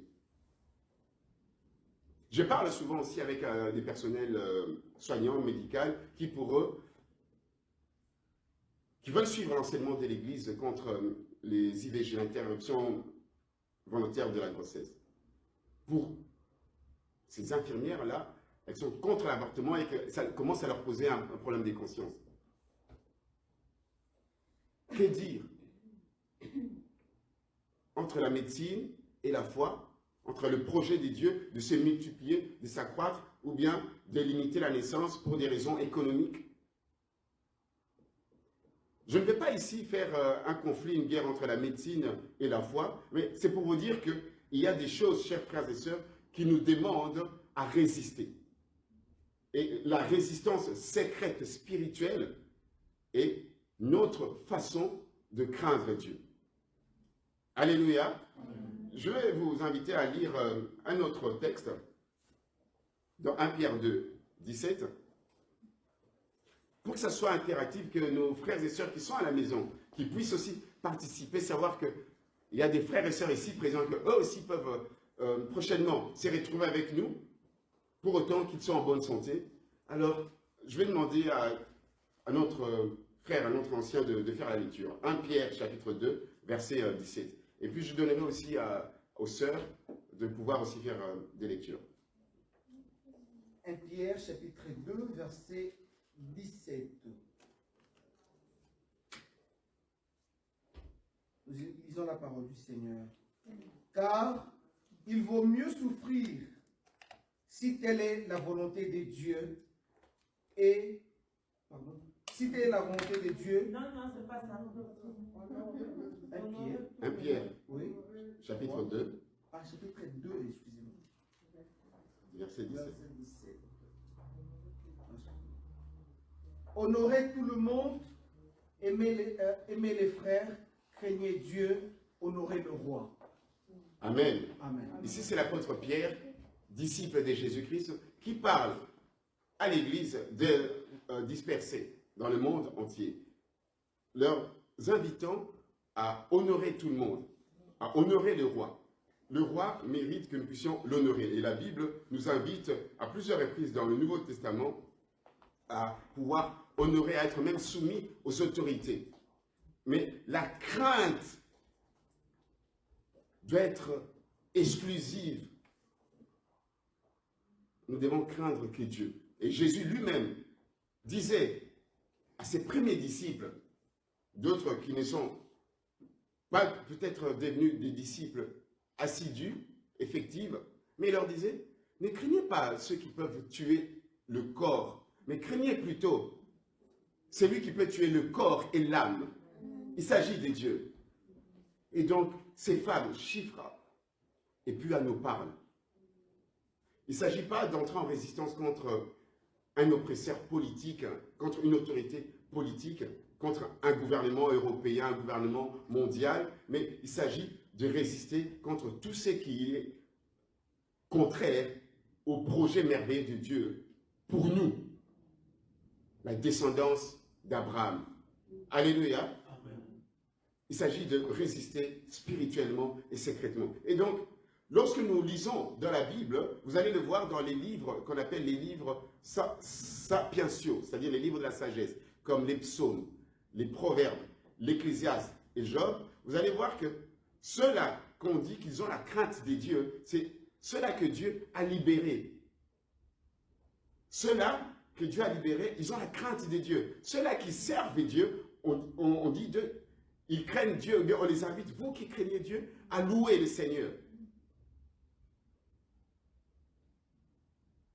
Je parle souvent aussi avec des personnels soignants, médicaux, qui pour eux, qui veulent suivre l'enseignement de l'Église contre les IVG, l'interruption volontaire de la grossesse. Pour ces infirmières-là, elles sont contre l'avortement et que ça commence à leur poser un problème de conscience. Que dire entre la médecine et la foi, entre le projet de Dieu de se multiplier, de s'accroître, ou bien de limiter la naissance pour des raisons économiques? Je ne vais pas ici faire un conflit, une guerre entre la médecine et la foi, mais c'est pour vous dire qu'il y a des choses, chers frères et sœurs, qui nous demandent à résister. Et la résistance secrète spirituelle est notre façon de craindre Dieu. Alléluia. Je vais vous inviter à lire un autre texte dans 1 Pierre 2, 17. Pour que ça soit interactif, que nos frères et sœurs qui sont à la maison, qui puissent aussi participer, savoir qu'il y a des frères et sœurs ici présents, qu'eux aussi peuvent prochainement se retrouver avec nous, pour autant qu'ils soient en bonne santé. Alors, je vais demander à notre frère, à notre ancien de faire la lecture. 1 Pierre, chapitre 2, verset 17. Et puis, je donnerai aussi aux sœurs de pouvoir aussi faire des lectures. 1 Pierre, chapitre 2, verset 17. Nous lisons la parole du Seigneur. Car il vaut mieux souffrir si telle est la volonté de Dieu si telle est la volonté de Dieu. Non, c'est pas ça. 1 Pierre, Oui. chapitre 2, Ah, chapitre 2, excusez-moi. verset 17. Verset 17. Honorez tout le monde, aimez les frères, craignez Dieu, honorez le roi. Amen. Amen. Ici, c'est l'apôtre Pierre, disciple de Jésus-Christ, qui parle à l'Église dispersée dans le monde entier, leur invitant à honorer tout le monde, à honorer le roi. Le roi mérite que nous puissions l'honorer. Et la Bible nous invite à plusieurs reprises dans le Nouveau Testament à pouvoir honorer, à être même soumis aux autorités. Mais la crainte doit être exclusive. Nous devons craindre que Dieu. Et Jésus lui-même disait à ses premiers disciples, d'autres qui ne sont pas peut-être devenus des disciples assidus, effectifs, mais il leur disait, ne craignez pas ceux qui peuvent tuer le corps, mais craignez plutôt celui qui peut tuer le corps et l'âme. Il s'agit de Dieu. Et donc, ces femmes, Shifra et puis elle nous parle. Il ne s'agit pas d'entrer en résistance contre un oppresseur politique, contre une autorité politique, contre un gouvernement européen, un gouvernement mondial, mais il s'agit de résister contre tout ce qui est contraire au projet merveilleux de Dieu pour nous, la descendance d'Abraham. Alléluia. Il s'agit de résister spirituellement et secrètement. Et donc, lorsque nous lisons dans la Bible, vous allez le voir dans les livres qu'on appelle les livres sapientiaux, c'est-à-dire les livres de la sagesse, comme les psaumes, les proverbes, l'Ecclésiaste et Job, vous allez voir que ceux-là qu'on dit qu'ils ont la crainte des dieux, c'est ceux-là que Dieu a libérés. Ceux-là que Dieu a libérés, ils ont la crainte des dieux. Ceux-là qui servent Dieu, on dit d'eux, ils craignent Dieu. On les invite, vous qui craignez Dieu, à louer le Seigneur.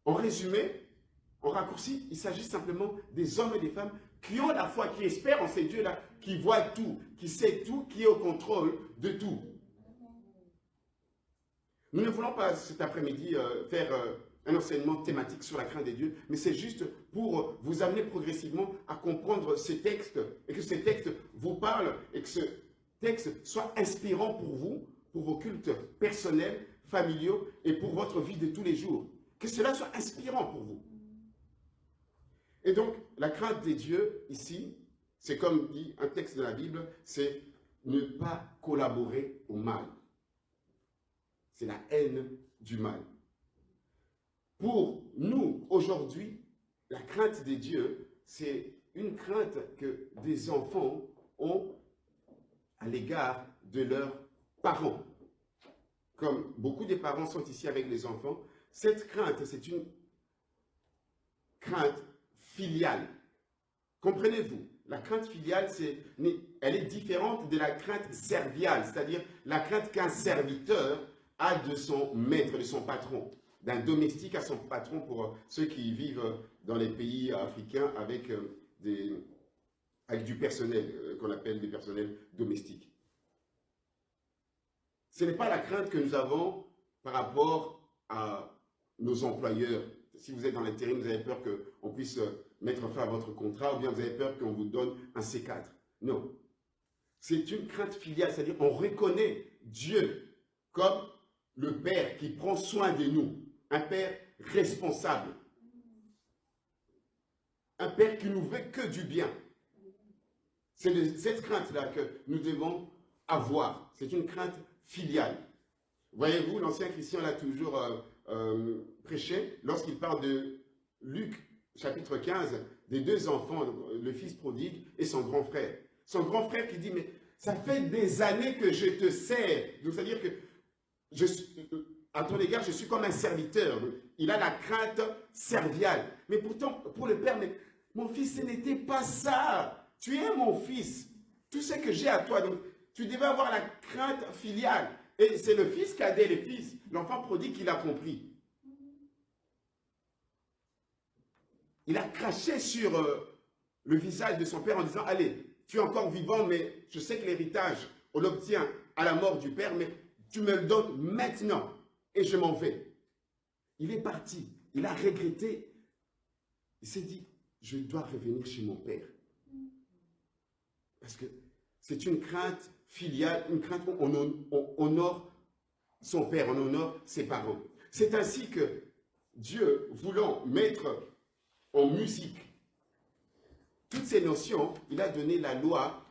En résumé, en raccourci, il s'agit simplement des hommes et des femmes qui ont la foi, qui espèrent en ces dieux-là, qui voient tout, qui sait tout, qui est au contrôle de tout. Nous ne voulons pas cet après-midi faire un enseignement thématique sur la crainte des dieux, mais c'est juste pour vous amener progressivement à comprendre ces textes et que ces textes vous parlent et que ce texte soit inspirant pour vous, pour vos cultes personnels, familiaux et pour votre vie de tous les jours. Que cela soit inspirant pour vous. Et donc, la crainte des dieux, ici, c'est comme dit un texte de la Bible, c'est ne pas collaborer au mal. C'est la haine du mal. Pour nous, aujourd'hui, la crainte des dieux, c'est une crainte que des enfants ont à l'égard de leurs parents. Comme beaucoup des parents sont ici avec les enfants, cette crainte, c'est une crainte filiale. Comprenez-vous? La crainte filiale, elle est différente de la crainte serviale, c'est-à-dire la crainte qu'un serviteur a de son maître, de son patron. D'un domestique à son patron pour ceux qui vivent dans les pays africains avec du personnel qu'on appelle des personnels domestiques. Ce n'est pas la crainte que nous avons par rapport à nos employeurs. Si vous êtes dans l'intérim, vous avez peur qu'on puisse mettre fin à votre contrat ou bien vous avez peur qu'on vous donne un C4. Non. C'est une crainte filiale, c'est-à-dire on reconnaît Dieu comme le Père qui prend soin de nous. Un Père responsable. Un Père qui nous veut que du bien. C'est cette crainte-là que nous devons avoir. C'est une crainte filiale. Voyez-vous, l'ancien Christian l'a toujours prêché lorsqu'il parle de Luc, chapitre 15, des deux enfants, le fils prodigue et son grand frère. Son grand frère qui dit, mais ça fait des années que je te sers. Donc, c'est-à-dire que à ton égard, je suis comme un serviteur. Il a la crainte serviale. Mais pourtant, pour le père, mais mon fils, ce n'était pas ça. Tu es mon fils. Tout ce que j'ai à toi. Donc, tu devais avoir la crainte filiale. Et c'est le fils cadet, le fils, l'enfant prodigue qui l'a compris. Il a craché sur le visage de son père en disant, allez, tu es encore vivant, mais je sais que l'héritage, on l'obtient à la mort du père, mais tu me le donnes maintenant. Et je m'en vais. Il est parti. Il a regretté. Il s'est dit, je dois revenir chez mon père. Parce que c'est une crainte filiale, une crainte où on honore son père, on honore ses parents. C'est ainsi que Dieu, voulant mettre en musique toutes ces notions, il a donné la loi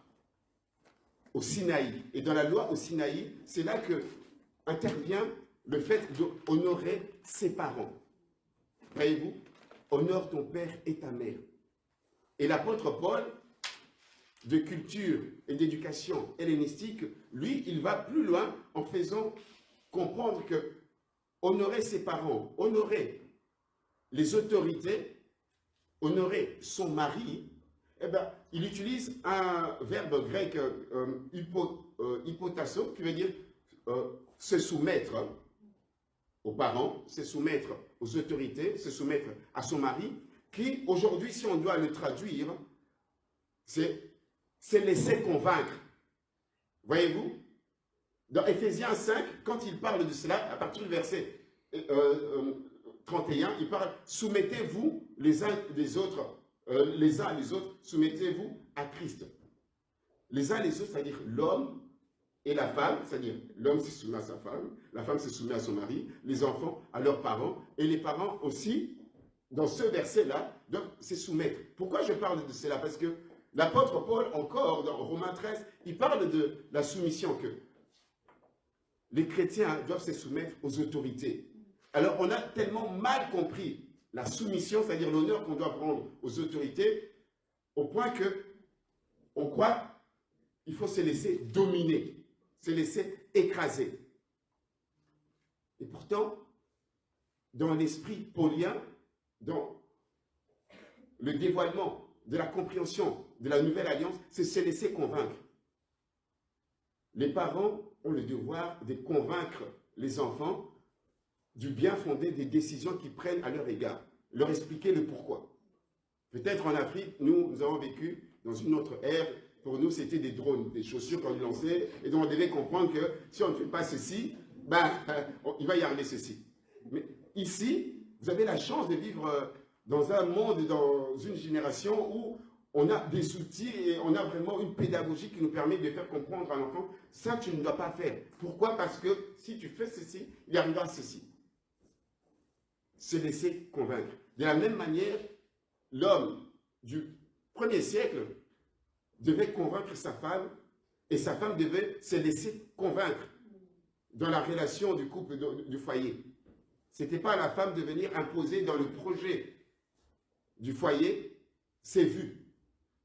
au Sinaï. Et dans la loi au Sinaï, c'est là que intervient le fait d'honorer ses parents. Voyez-vous, honore ton père et ta mère. Et l'apôtre Paul, de culture et d'éducation hellénistique, lui, il va plus loin en faisant comprendre que honorer ses parents, honorer les autorités, honorer son mari, eh ben, il utilise un verbe grec hypotasso, qui veut dire se soumettre aux parents, se soumettre aux autorités, se soumettre à son mari, qui aujourd'hui, si on doit le traduire, c'est laisser convaincre. Voyez-vous? Dans Éphésiens 5, quand il parle de cela, à partir du verset 31, il parle, soumettez-vous les uns les autres, soumettez-vous à Christ. Les uns les autres, c'est-à-dire l'homme et la femme, c'est-à-dire l'homme se soumet à sa femme, la femme se soumet à son mari, les enfants à leurs parents, et les parents aussi, dans ce verset-là, doivent se soumettre. Pourquoi je parle de cela? Parce que l'apôtre Paul, encore, dans Romains 13, il parle de la soumission, que les chrétiens doivent se soumettre aux autorités. Alors, on a tellement mal compris la soumission, c'est-à-dire l'honneur qu'on doit rendre aux autorités, au point que on croit qu'il faut se laisser dominer, se laisser écraser. Et pourtant, dans l'esprit paulien, dans le dévoilement de la compréhension de la nouvelle alliance, c'est se laisser convaincre. Les parents ont le devoir de convaincre les enfants du bien fondé des décisions qu'ils prennent à leur égard, leur expliquer le pourquoi. Peut-être en Afrique, nous avons vécu dans une autre ère. Pour nous, c'était des drones, des chaussures qu'on lançait, et donc on devait comprendre que si on ne fait pas ceci, ben, il va y arriver ceci. Mais ici, vous avez la chance de vivre dans un monde, dans une génération où on a des outils et on a vraiment une pédagogie qui nous permet de faire comprendre à l'enfant, ça tu ne dois pas faire. Pourquoi? Parce que si tu fais ceci, il arrivera ceci. Se laisser convaincre. De la même manière, l'homme du 1er siècle devait convaincre sa femme et sa femme devait se laisser convaincre dans la relation du couple, du foyer. Ce n'était pas à la femme de venir imposer dans le projet du foyer ses vues.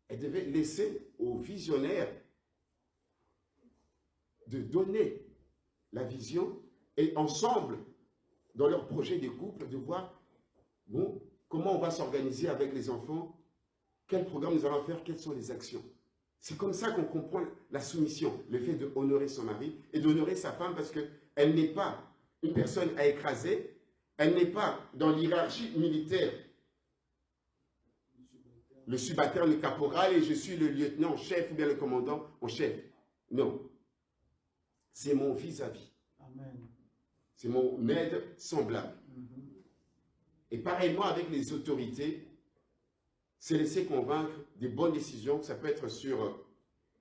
Elle devait laisser aux visionnaires de donner la vision et ensemble, dans leur projet de couple, de voir bon, comment on va s'organiser avec les enfants, quel programme nous allons faire, quelles sont les actions. C'est comme ça qu'on comprend la soumission, le fait d'honorer son mari et d'honorer sa femme parce qu'elle n'est pas une personne à écraser, elle n'est pas dans l'hiérarchie militaire. Le subalterne, le caporal et je suis le lieutenant en chef ou bien le commandant en chef. Non. C'est mon vis-à-vis. C'est mon aide semblable. Et pareillement avec les autorités, c'est laisser convaincre des bonnes décisions, ça peut être sur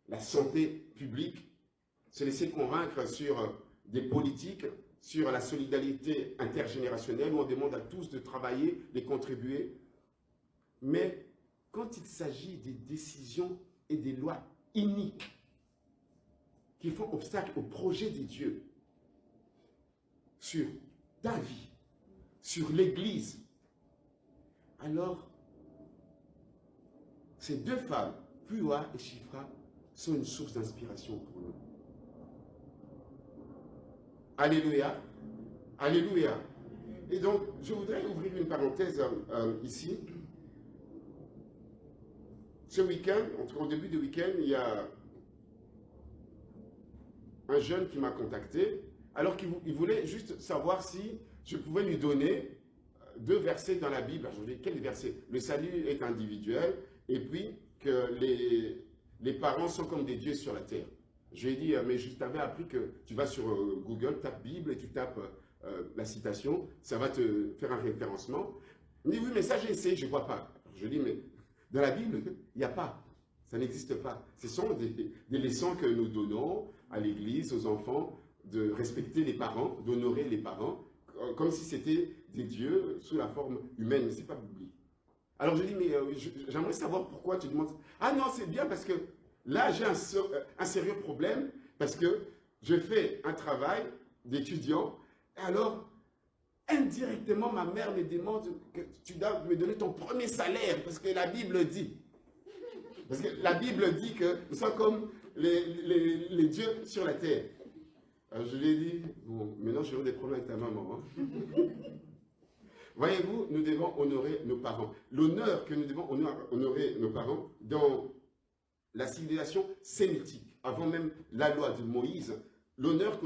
la santé publique, se laisser convaincre sur des politiques, sur la solidarité intergénérationnelle, où on demande à tous de travailler, de contribuer. Mais quand il s'agit des décisions et des lois iniques qui font obstacle au projet de Dieu sur ta vie, sur l'Église, alors ces deux femmes, Pua et Shifra, sont une source d'inspiration pour nous. Alléluia. Alléluia. Et donc, je voudrais ouvrir une parenthèse ici. Ce week-end, au début du week-end, il y a un jeune qui m'a contacté, alors qu'il voulait juste savoir si je pouvais lui donner 2 versets dans la Bible. Je lui ai dit, quel verset? Le salut est individuel, et puis que les parents sont comme des dieux sur la terre. Je lui ai dit, mais je t'avais appris que tu vas sur Google, tape Bible, et tu tapes la citation, ça va te faire un référencement. Il me dit, oui, mais ça j'ai essayé, je ne vois pas. Je lui ai dit, mais dans la Bible, il n'y a pas. Ça n'existe pas. Ce sont des leçons que nous donnons à l'Église, aux enfants, de respecter les parents, d'honorer les parents, comme si c'était des dieux sous la forme humaine, mais ce n'est pas biblique. Alors je dis, mais j'aimerais savoir pourquoi tu demandes. Ah non, c'est bien parce que là, j'ai un sérieux problème, parce que je fais un travail d'étudiant, alors indirectement, ma mère me demande que tu dois me donner ton premier salaire, parce que la Bible dit. Parce que la Bible dit que nous sommes comme les dieux sur la terre. Alors je lui ai dit, bon, maintenant j'ai eu des problèmes avec ta maman. Hein. Voyez-vous, nous devons honorer nos parents. L'honneur que nous devons honorer nos parents dans la civilisation sémitique, avant même la loi de Moïse, l'honneur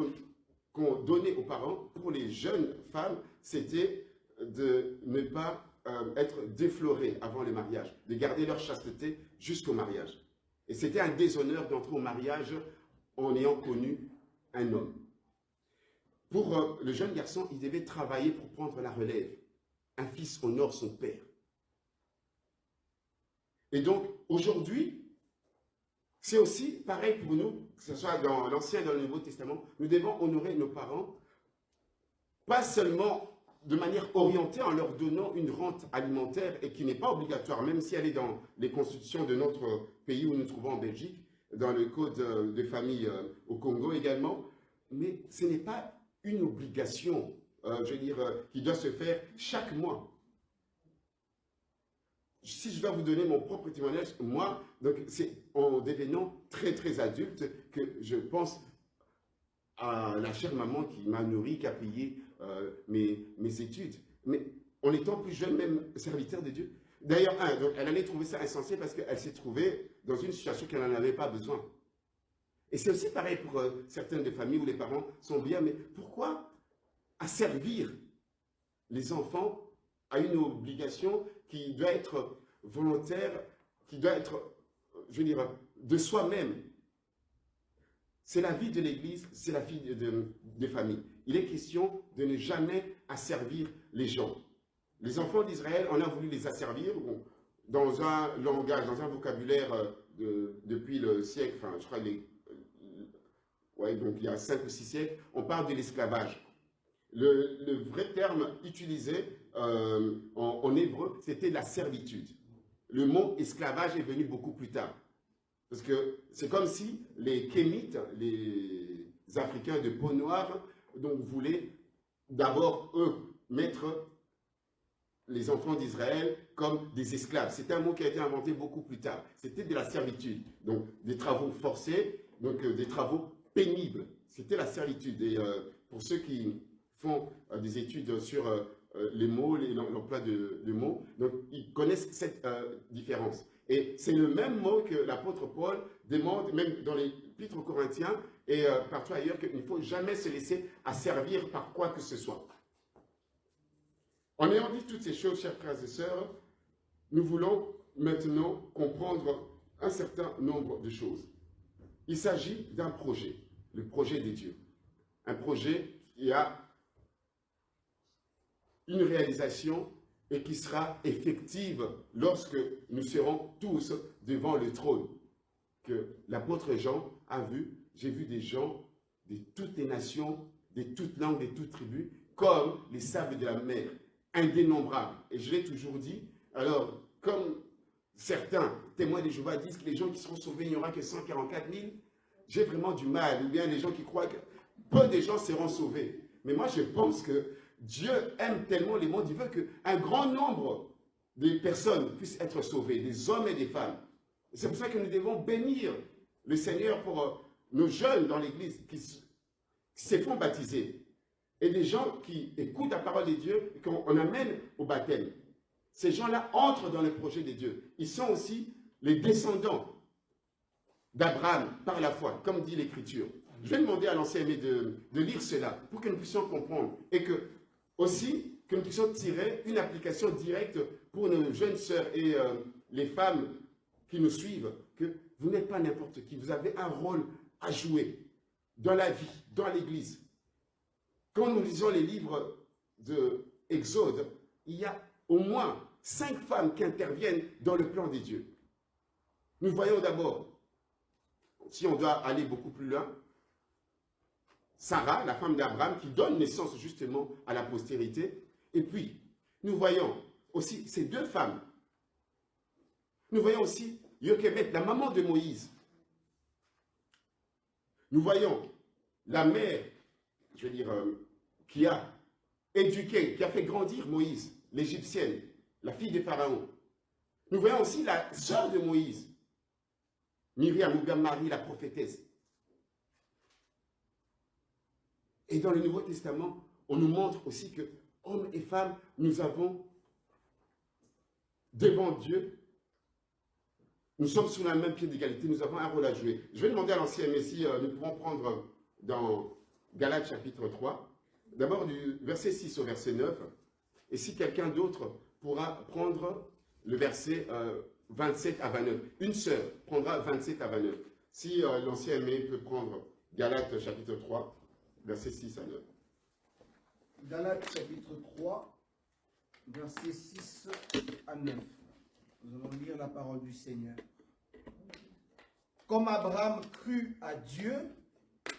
qu'on donnait aux parents pour les jeunes femmes, c'était de ne pas être déflorées avant le mariage, de garder leur chasteté jusqu'au mariage. Et c'était un déshonneur d'entrer au mariage en ayant connu un homme. Pour le jeune garçon, il devait travailler pour prendre la relève. Un fils honore son père. Et donc, aujourd'hui, c'est aussi pareil pour nous, que ce soit dans l'Ancien et dans le Nouveau Testament, nous devons honorer nos parents, pas seulement de manière orientée en leur donnant une rente alimentaire et qui n'est pas obligatoire, même si elle est dans les constitutions de notre pays où nous nous trouvons en Belgique, dans le code de famille au Congo également, mais ce n'est pas une obligation, qui doit se faire chaque mois. Si je dois vous donner mon propre témoignage, moi, c'est en devenant très très adulte que je pense à la chère maman qui m'a nourri, qui a payé mes études. Mais en étant plus jeune, même serviteur de Dieu. D'ailleurs, elle allait trouver ça insensé parce qu'elle s'est trouvée dans une situation qu'elle n'en avait pas besoin. Et c'est aussi pareil pour certaines des familles où les parents sont bien, mais pourquoi asservir les enfants à une obligation qui doit être volontaire, qui doit être, de soi-même? C'est la vie de l'Église, c'est la vie des familles. Il est question de ne jamais asservir les gens. Les enfants d'Israël, on a voulu les asservir dans un langage, dans un vocabulaire depuis le siècle, enfin, je crois, donc il y a 5 ou 6 siècles, on parle de l'esclavage. Le vrai terme utilisé en hébreu, c'était la servitude. Le mot esclavage est venu beaucoup plus tard. Parce que c'est comme si les Kémites, les Africains de peau noire, donc voulaient d'abord, eux, mettre les enfants d'Israël comme des esclaves. C'est un mot qui a été inventé beaucoup plus tard. C'était de la servitude. Donc des travaux forcés, donc des travaux pénibles. C'était la servitude. Et pour ceux qui font des études sur les mots, l'emploi de mots, donc ils connaissent cette différence. Et c'est le même mot que l'apôtre Paul demande, même dans l'épître aux Corinthiens et partout ailleurs, qu'il ne faut jamais se laisser asservir par quoi que ce soit. En ayant dit toutes ces choses, chers frères et sœurs, nous voulons maintenant comprendre un certain nombre de choses. Il s'agit d'un projet, le projet de Dieu. Un projet qui a une réalisation et qui sera effective lorsque nous serons tous devant le trône. Que l'apôtre Jean a vu, j'ai vu des gens de toutes les nations, de toutes langues, de toutes tribus, comme les sables de la mer, indénombrables. Et je l'ai toujours dit, alors, comme certains témoins de Jéhovah disent que les gens qui seront sauvés, il n'y aura que 144 000, j'ai vraiment du mal, ou bien les gens qui croient que peu de gens seront sauvés. Mais moi, je pense que Dieu aime tellement les mondes, il veut qu'un grand nombre de personnes puissent être sauvées, des hommes et des femmes. C'est pour ça que nous devons bénir le Seigneur pour nos jeunes dans l'Église qui se font baptiser. Et des gens qui écoutent la parole de Dieu et qu'on amène au baptême. Ces gens-là entrent dans le projet de Dieu. Ils sont aussi les descendants d'Abraham par la foi, comme dit l'Écriture. Je vais demander à l'ancien aimé de lire cela pour que nous puissions comprendre et que aussi que nous puissions tirer une application directe pour nos jeunes sœurs et les femmes qui nous suivent, que vous n'êtes pas n'importe qui, vous avez un rôle à jouer dans la vie, dans l'Église. Quand nous lisons les livres de Exode, il y a au moins 5 femmes qui interviennent dans le plan de Dieu. Nous voyons d'abord, si on doit aller beaucoup plus loin, Sarah, la femme d'Abraham, qui donne naissance justement à la postérité. Et puis, nous voyons aussi ces 2 femmes. Nous voyons aussi Jochebed, la maman de Moïse. Nous voyons la mère, qui a éduqué, qui a fait grandir Moïse, l'Égyptienne, la fille de Pharaon. Nous voyons aussi la sœur de Moïse, Myriam ou Marie, la prophétesse. Et dans le Nouveau Testament, on nous montre aussi que hommes et femmes, nous avons devant Dieu, nous sommes sur le même pied d'égalité, nous avons un rôle à jouer. Je vais demander à l'ancien, mais si nous pouvons prendre dans Galates chapitre 3, d'abord du verset 6 au verset 9, et si quelqu'un d'autre pourra prendre le verset 27 à 29. Une sœur prendra 27 à 29. Si l'ancien aimé peut prendre Galates chapitre 3, verset 6 à 9. Galates chapitre 3, versets 6 à 9. Nous allons lire la parole du Seigneur. Comme Abraham crut à Dieu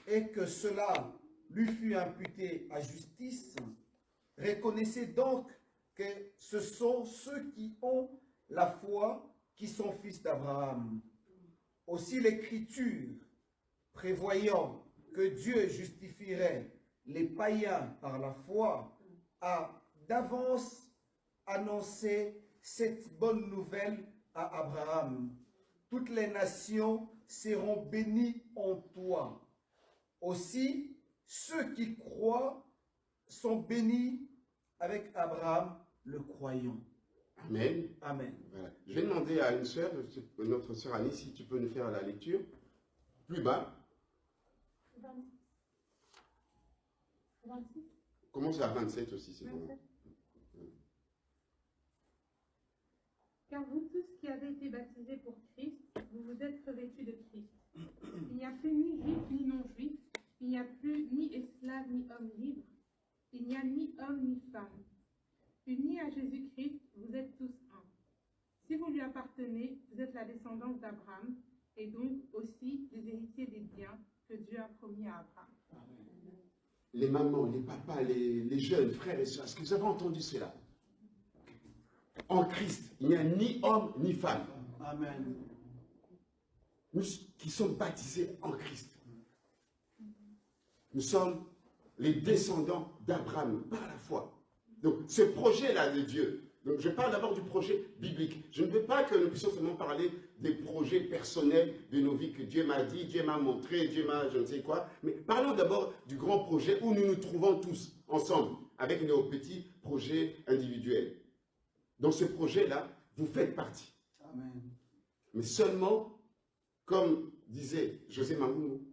et que cela lui fut imputé à justice, reconnaissez donc que ce sont ceux qui ont la foi qui sont fils d'Abraham. Aussi l'Écriture, prévoyant que Dieu justifierait les païens par la foi, a d'avance annoncé cette bonne nouvelle à Abraham. Toutes les nations seront bénies en toi. Aussi, ceux qui croient sont bénis avec Abraham le croyant. Amen. Amen. Voilà. Je vais demander à une sœur, notre sœur Annie, si tu peux nous faire la lecture. Plus bas. 26. Commence à 27 aussi, c'est bon. 27. Car vous tous qui avez été baptisés pour Christ, vous vous êtes revêtus de Christ. Il n'y a plus ni juif ni non-juif, il n'y a plus ni esclave ni homme libre, il n'y a ni homme ni femme. Unis à Jésus-Christ, vous êtes tous un. Si vous lui appartenez, vous êtes la descendance d'Abraham, et donc aussi les héritiers des biens que Dieu a promis à Abraham. Les mamans, les papas, les jeunes, frères et sœurs, est-ce que vous avez entendu cela? En Christ, il n'y a ni homme ni femme. Amen. Nous qui sommes baptisés en Christ, nous sommes les descendants d'Abraham par la foi. Donc, ce projet-là de Dieu, donc je parle d'abord du projet biblique. Je ne veux pas que nous puissions seulement parler des projets personnels de nos vies que Dieu m'a dit, Dieu m'a montré, Dieu m'a je ne sais quoi, mais parlons d'abord du grand projet où nous nous trouvons tous ensemble, avec nos petits projets individuels. Dans ce projet-là, vous faites partie. Amen. Mais seulement, comme disait José Mamou,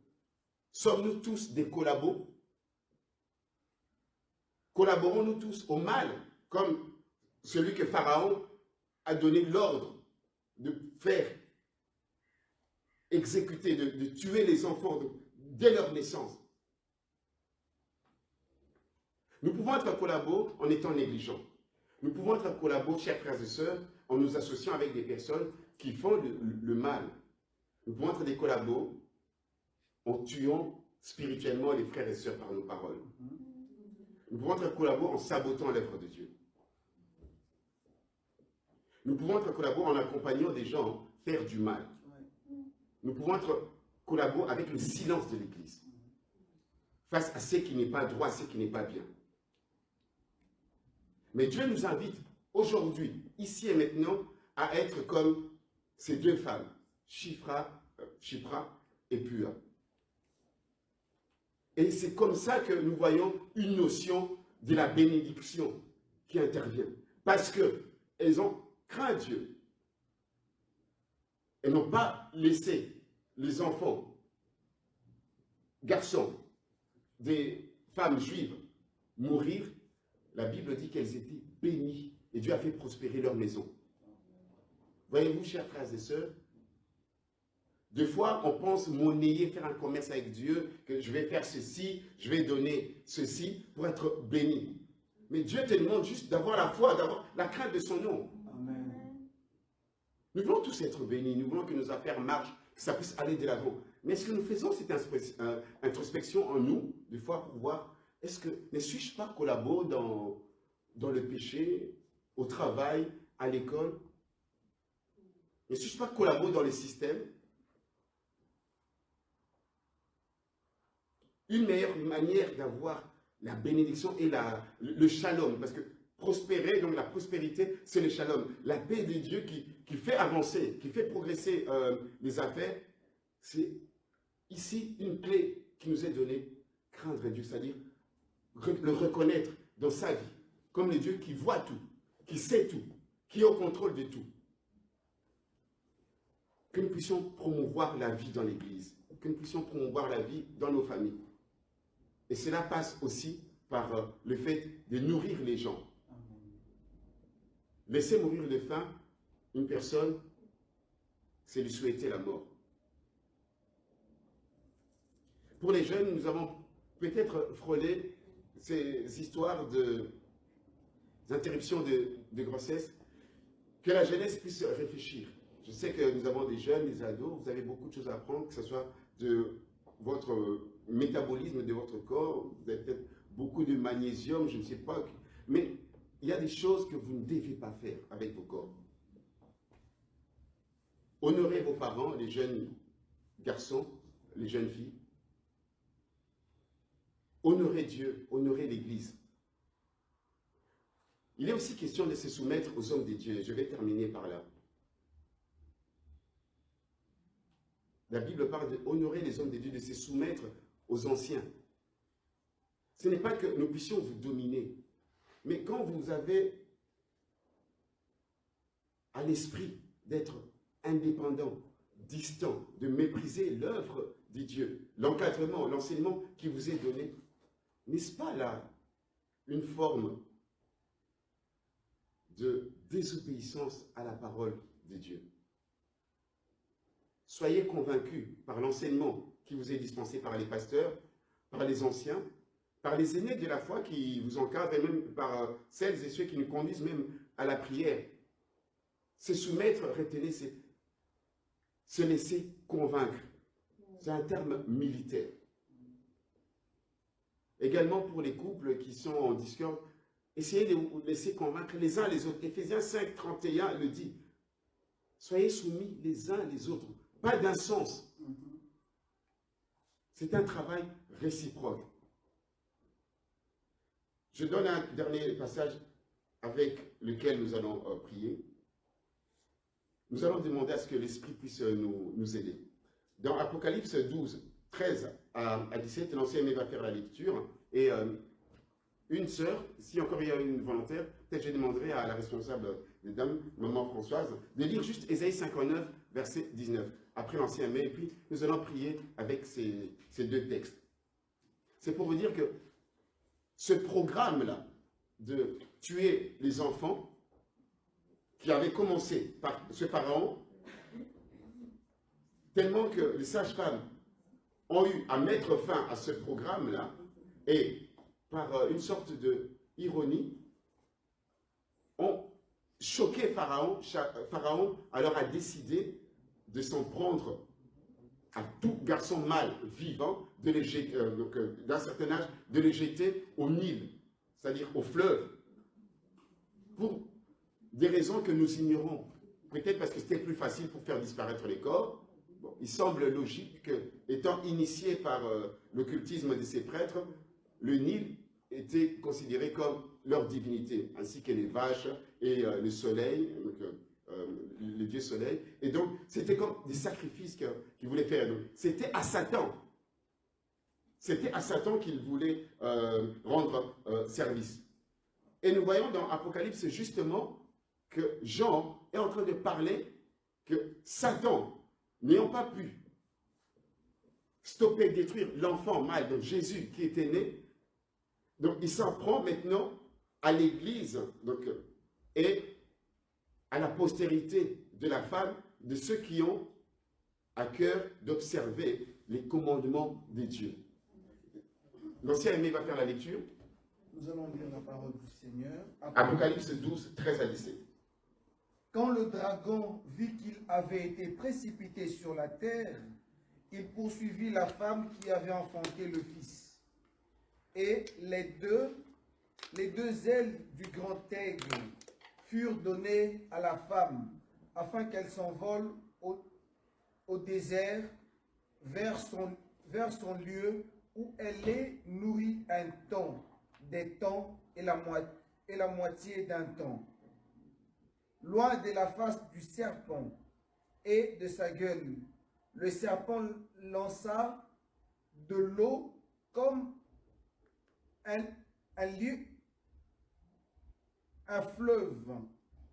sommes-nous tous des collabos? Collaborons-nous tous au mal, comme celui que Pharaon a donné l'ordre de faire exécuter, de tuer les enfants dès leur naissance. Nous pouvons être collabos en étant négligents. Nous pouvons être collabos, chers frères et sœurs, en nous associant avec des personnes qui font le mal. Nous pouvons être des collabos en tuant spirituellement les frères et sœurs par nos paroles. Nous pouvons être collabos en sabotant l'œuvre de Dieu. Nous pouvons être collabos en accompagnant des gens faire du mal. Nous pouvons être collabos avec le silence de l'Église, face à ce qui n'est pas droit, à ce qui n'est pas bien. Mais Dieu nous invite aujourd'hui, ici et maintenant, à être comme ces deux femmes, Shipra et Pua. Et c'est comme ça que nous voyons une notion de la bénédiction qui intervient. Parce qu'elles ont craint Dieu. Elles n'ont pas laissé les enfants, garçons, des femmes juives mourir. La Bible dit qu'elles étaient bénies et Dieu a fait prospérer leur maison. Voyez-vous, chers frères et sœurs, des fois, on pense monnayer, faire un commerce avec Dieu, que je vais faire ceci, je vais donner ceci pour être béni. Mais Dieu te demande juste d'avoir la foi, d'avoir la crainte de son nom. Amen. Nous voulons tous être bénis, nous voulons que nos affaires marchent, que ça puisse aller de l'avant. Mais est-ce que nous faisons cette introspection en nous, des fois, pour voir, est-ce que ne suis-je pas collabo dans le péché, au travail, à l'école? Ne suis-je pas collabo dans les systèmes? Une meilleure manière d'avoir la bénédiction et le shalom, parce que prospérer, donc la prospérité, c'est le shalom. La paix de Dieu qui fait avancer, qui fait progresser les affaires, c'est ici une clé qui nous est donnée, craindre Dieu, c'est-à-dire le reconnaître dans sa vie, comme le Dieu qui voit tout, qui sait tout, qui est au contrôle de tout. Que nous puissions promouvoir la vie dans l'Église, que nous puissions promouvoir la vie dans nos familles. Et cela passe aussi par le fait de nourrir les gens. Laisser mourir de faim une personne, c'est lui souhaiter la mort. Pour les jeunes, nous avons peut-être frôlé ces histoires d'interruption de grossesse, que la jeunesse puisse réfléchir. Je sais que nous avons des jeunes, des ados, vous avez beaucoup de choses à apprendre, que ce soit de votre métabolisme, de votre corps, vous avez peut-être beaucoup de magnésium, je ne sais pas, mais il y a des choses que vous ne devez pas faire avec vos corps. Honorez vos parents, les jeunes garçons, les jeunes filles. Honorez Dieu, honorez l'Église. Il est aussi question de se soumettre aux hommes de Dieu. Je vais terminer par là. La Bible parle d'honorer les hommes de Dieu, de se soumettre aux anciens. Ce n'est pas que nous puissions vous dominer, mais quand vous avez à l'esprit d'être indépendant, distant, de mépriser l'œuvre de Dieu, l'encadrement, l'enseignement qui vous est donné, n'est-ce pas là une forme de désobéissance à la parole de Dieu? Soyez convaincus par l'enseignement qui vous est dispensé par les pasteurs, par les anciens, par les aînés de la foi qui vous encadrent, et même par celles et ceux qui nous conduisent même à la prière. Se soumettre, retenez, c'est se laisser convaincre. C'est un terme militaire. Également pour les couples qui sont en discorde, essayez de vous laisser convaincre les uns les autres. Éphésiens 5, 31 le dit. Soyez soumis les uns les autres. Pas d'insens. C'est un travail réciproque. Je donne un dernier passage avec lequel nous allons prier. Nous allons demander à ce que l'Esprit puisse nous aider. Dans Apocalypse 12, 13 à 17, l'ancien aimé va faire la lecture. Et une sœur, si encore il y a une volontaire, peut-être je demanderai à la responsable des dames, maman Françoise, de lire juste Ésaïe 59, verset 19. Après l'ancien aimé, et puis nous allons prier avec ces deux textes. C'est pour vous dire que ce programme-là de tuer les enfants, qui avait commencé par ce pharaon, tellement que les sages-femmes ont eu à mettre fin à ce programme-là, et par une sorte de ironie, ont choqué Pharaon. Pharaon alors a décidé de s'en prendre à tout garçon mâle vivant, d'un certain âge, de le jeter au Nil, c'est-à-dire au fleuve, pour des raisons que nous ignorons. Peut-être parce que c'était plus facile pour faire disparaître les corps. Bon, il semble logique que, étant initié par l'occultisme de ces prêtres, le Nil était considéré comme leur divinité, ainsi que les vaches et le soleil, le dieu soleil. Et donc, c'était comme des sacrifices qu'ils voulaient faire. C'était à Satan. C'était à Satan qu'ils voulaient rendre service. Et nous voyons dans Apocalypse justement que Jean est en train de parler que Satan, n'ayant pas pu stopper, détruire l'enfant mâle, donc Jésus qui était né, donc il s'en prend maintenant à l'Église et à la postérité de la femme, de ceux qui ont à cœur d'observer les commandements de Dieu. L'ancien aimé va faire la lecture. Nous allons lire la parole du Seigneur. Apocalypse 12, 13 à 17. Quand le dragon vit qu'il avait été précipité sur la terre, il poursuivit la femme qui avait enfanté le fils. Et les deux ailes du grand aigle furent données à la femme, afin qu'elle s'envole au désert vers son lieu où elle est nourrie un temps, des temps et la moitié d'un temps, loin de la face du serpent et de sa gueule. Le serpent lança de l'eau comme un lieu un fleuve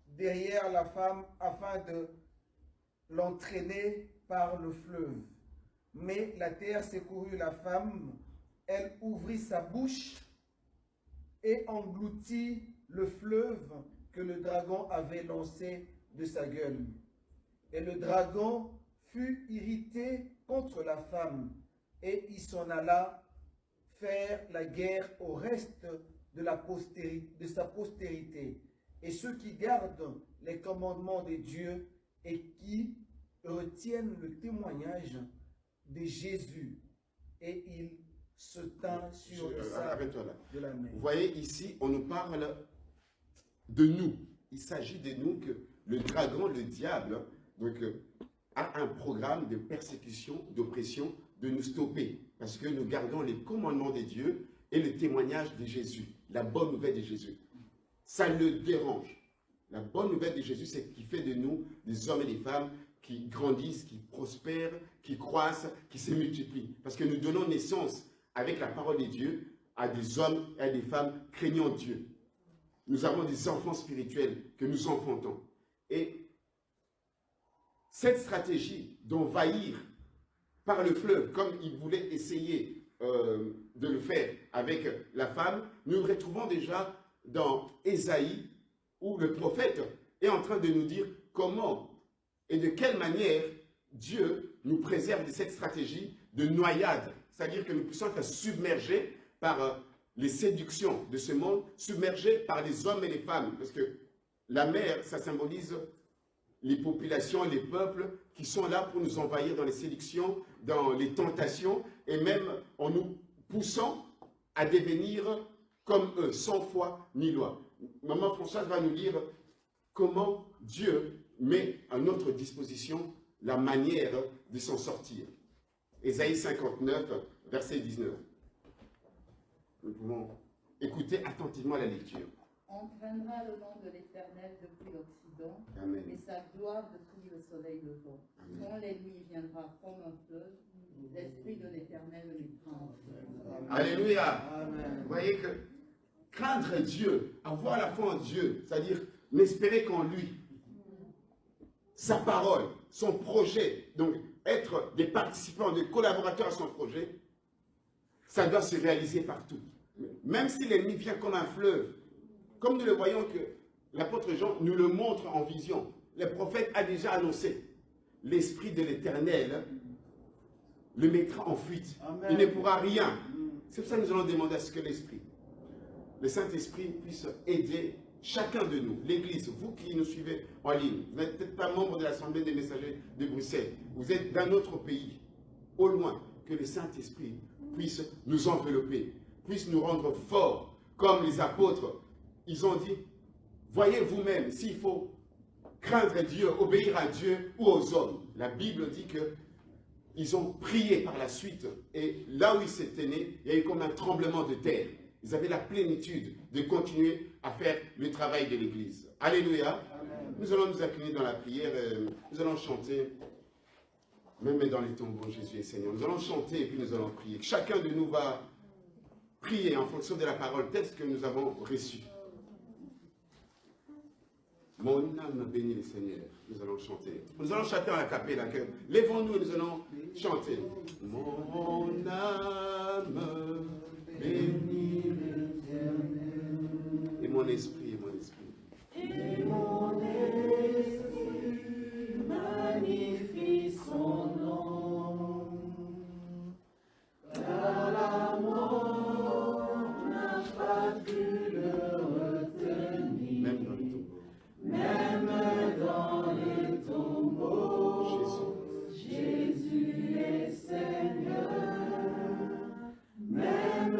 derrière la femme afin de l'entraîner par le fleuve. Mais la terre secourut la femme, elle ouvrit sa bouche et engloutit le fleuve que le dragon avait lancé de sa gueule. Et le dragon fut irrité contre la femme, et il s'en alla faire la guerre au reste de sa postérité, et ceux qui gardent les commandements de Dieu et qui retiennent le témoignage de Jésus. Et il se tint sur le sable de la mer. Vous voyez, ici, on nous parle de nous. Il s'agit de nous que le dragon, le diable, donc, a un programme de persécution, d'oppression, de nous stopper. Parce que nous gardons les commandements de Dieu et le témoignage de Jésus, la bonne nouvelle de Jésus. Ça le dérange. La bonne nouvelle de Jésus, c'est ce qui fait de nous des hommes et des femmes qui grandissent, qui prospèrent, qui croissent, qui se multiplient. Parce que nous donnons naissance avec la parole de Dieu à des hommes et à des femmes craignant Dieu. Nous avons des enfants spirituels que nous enfantons. Et cette stratégie d'envahir par le fleuve, comme il voulait essayer de le faire avec la femme, nous nous retrouvons déjà dans Ésaïe, où le prophète est en train de nous dire comment et de quelle manière Dieu nous préserve de cette stratégie de noyade, c'est-à-dire que nous puissions être submergés par les séductions de ce monde, submergés par les hommes et les femmes, parce que la mer, ça symbolise les populations, les peuples qui sont là pour nous envahir dans les séductions, dans les tentations, et même en nous poussant à devenir comme eux, sans foi ni loi. Maman Françoise va nous lire comment Dieu met à notre disposition la manière de s'en sortir. Ésaïe 59, verset 19. Nous pouvons écouter attentivement la lecture. Entraînera le nom de l'Éternel depuis l'Occident, Amen. et sa gloire depuis le soleil levant. Amen. Quand l'ennemi viendra comme un fleuve, l'Esprit de l'Éternel le mettra en feu. Alléluia. Amen. Vous voyez que craindre Dieu, avoir la foi en Dieu, c'est-à-dire n'espérer qu'en lui, sa parole, son projet, donc être des participants, des collaborateurs à son projet, ça doit se réaliser partout. Même si l'ennemi vient comme un fleuve, comme nous le voyons que l'apôtre Jean nous le montre en vision, le prophète a déjà annoncé, l'Esprit de l'Éternel le mettra en fuite. Amen. Il ne pourra rien. C'est pour ça que nous allons demander à ce que l'Esprit, le Saint-Esprit puisse aider chacun de nous, l'Église, vous qui nous suivez en ligne, vous n'êtes peut-être pas membre de l'Assemblée des messagers de Bruxelles, vous êtes d'un autre pays, au loin, que le Saint-Esprit puisse nous envelopper, puisse nous rendre forts, comme les apôtres, ils ont dit, voyez vous-même s'il faut craindre Dieu, obéir à Dieu ou aux hommes. La Bible dit que ils ont prié par la suite, et là où ils s'étaient nés, il y a eu comme un tremblement de terre. Ils avaient la plénitude de continuer à faire le travail de l'Église. Alléluia. Amen. Nous allons nous incliner dans la prière, nous allons chanter, même dans les tombeaux, Jésus est Seigneur. Nous allons chanter et puis nous allons prier. Chacun de nous va prier en fonction de la parole, texte que nous avons reçu. Mon âme bénit le Seigneur. Nous allons chanter. Nous allons chanter en la capella. Lèvons-nous et nous allons chanter. Mon âme bénit l'Éternel. Et mon esprit, et mon esprit. Et mon esprit magnifie son nom. Car la mort n'a pas pu le retenir. Même dans les tombeaux. Même dans les tombeaux, Jésus. Jésus est Seigneur. Même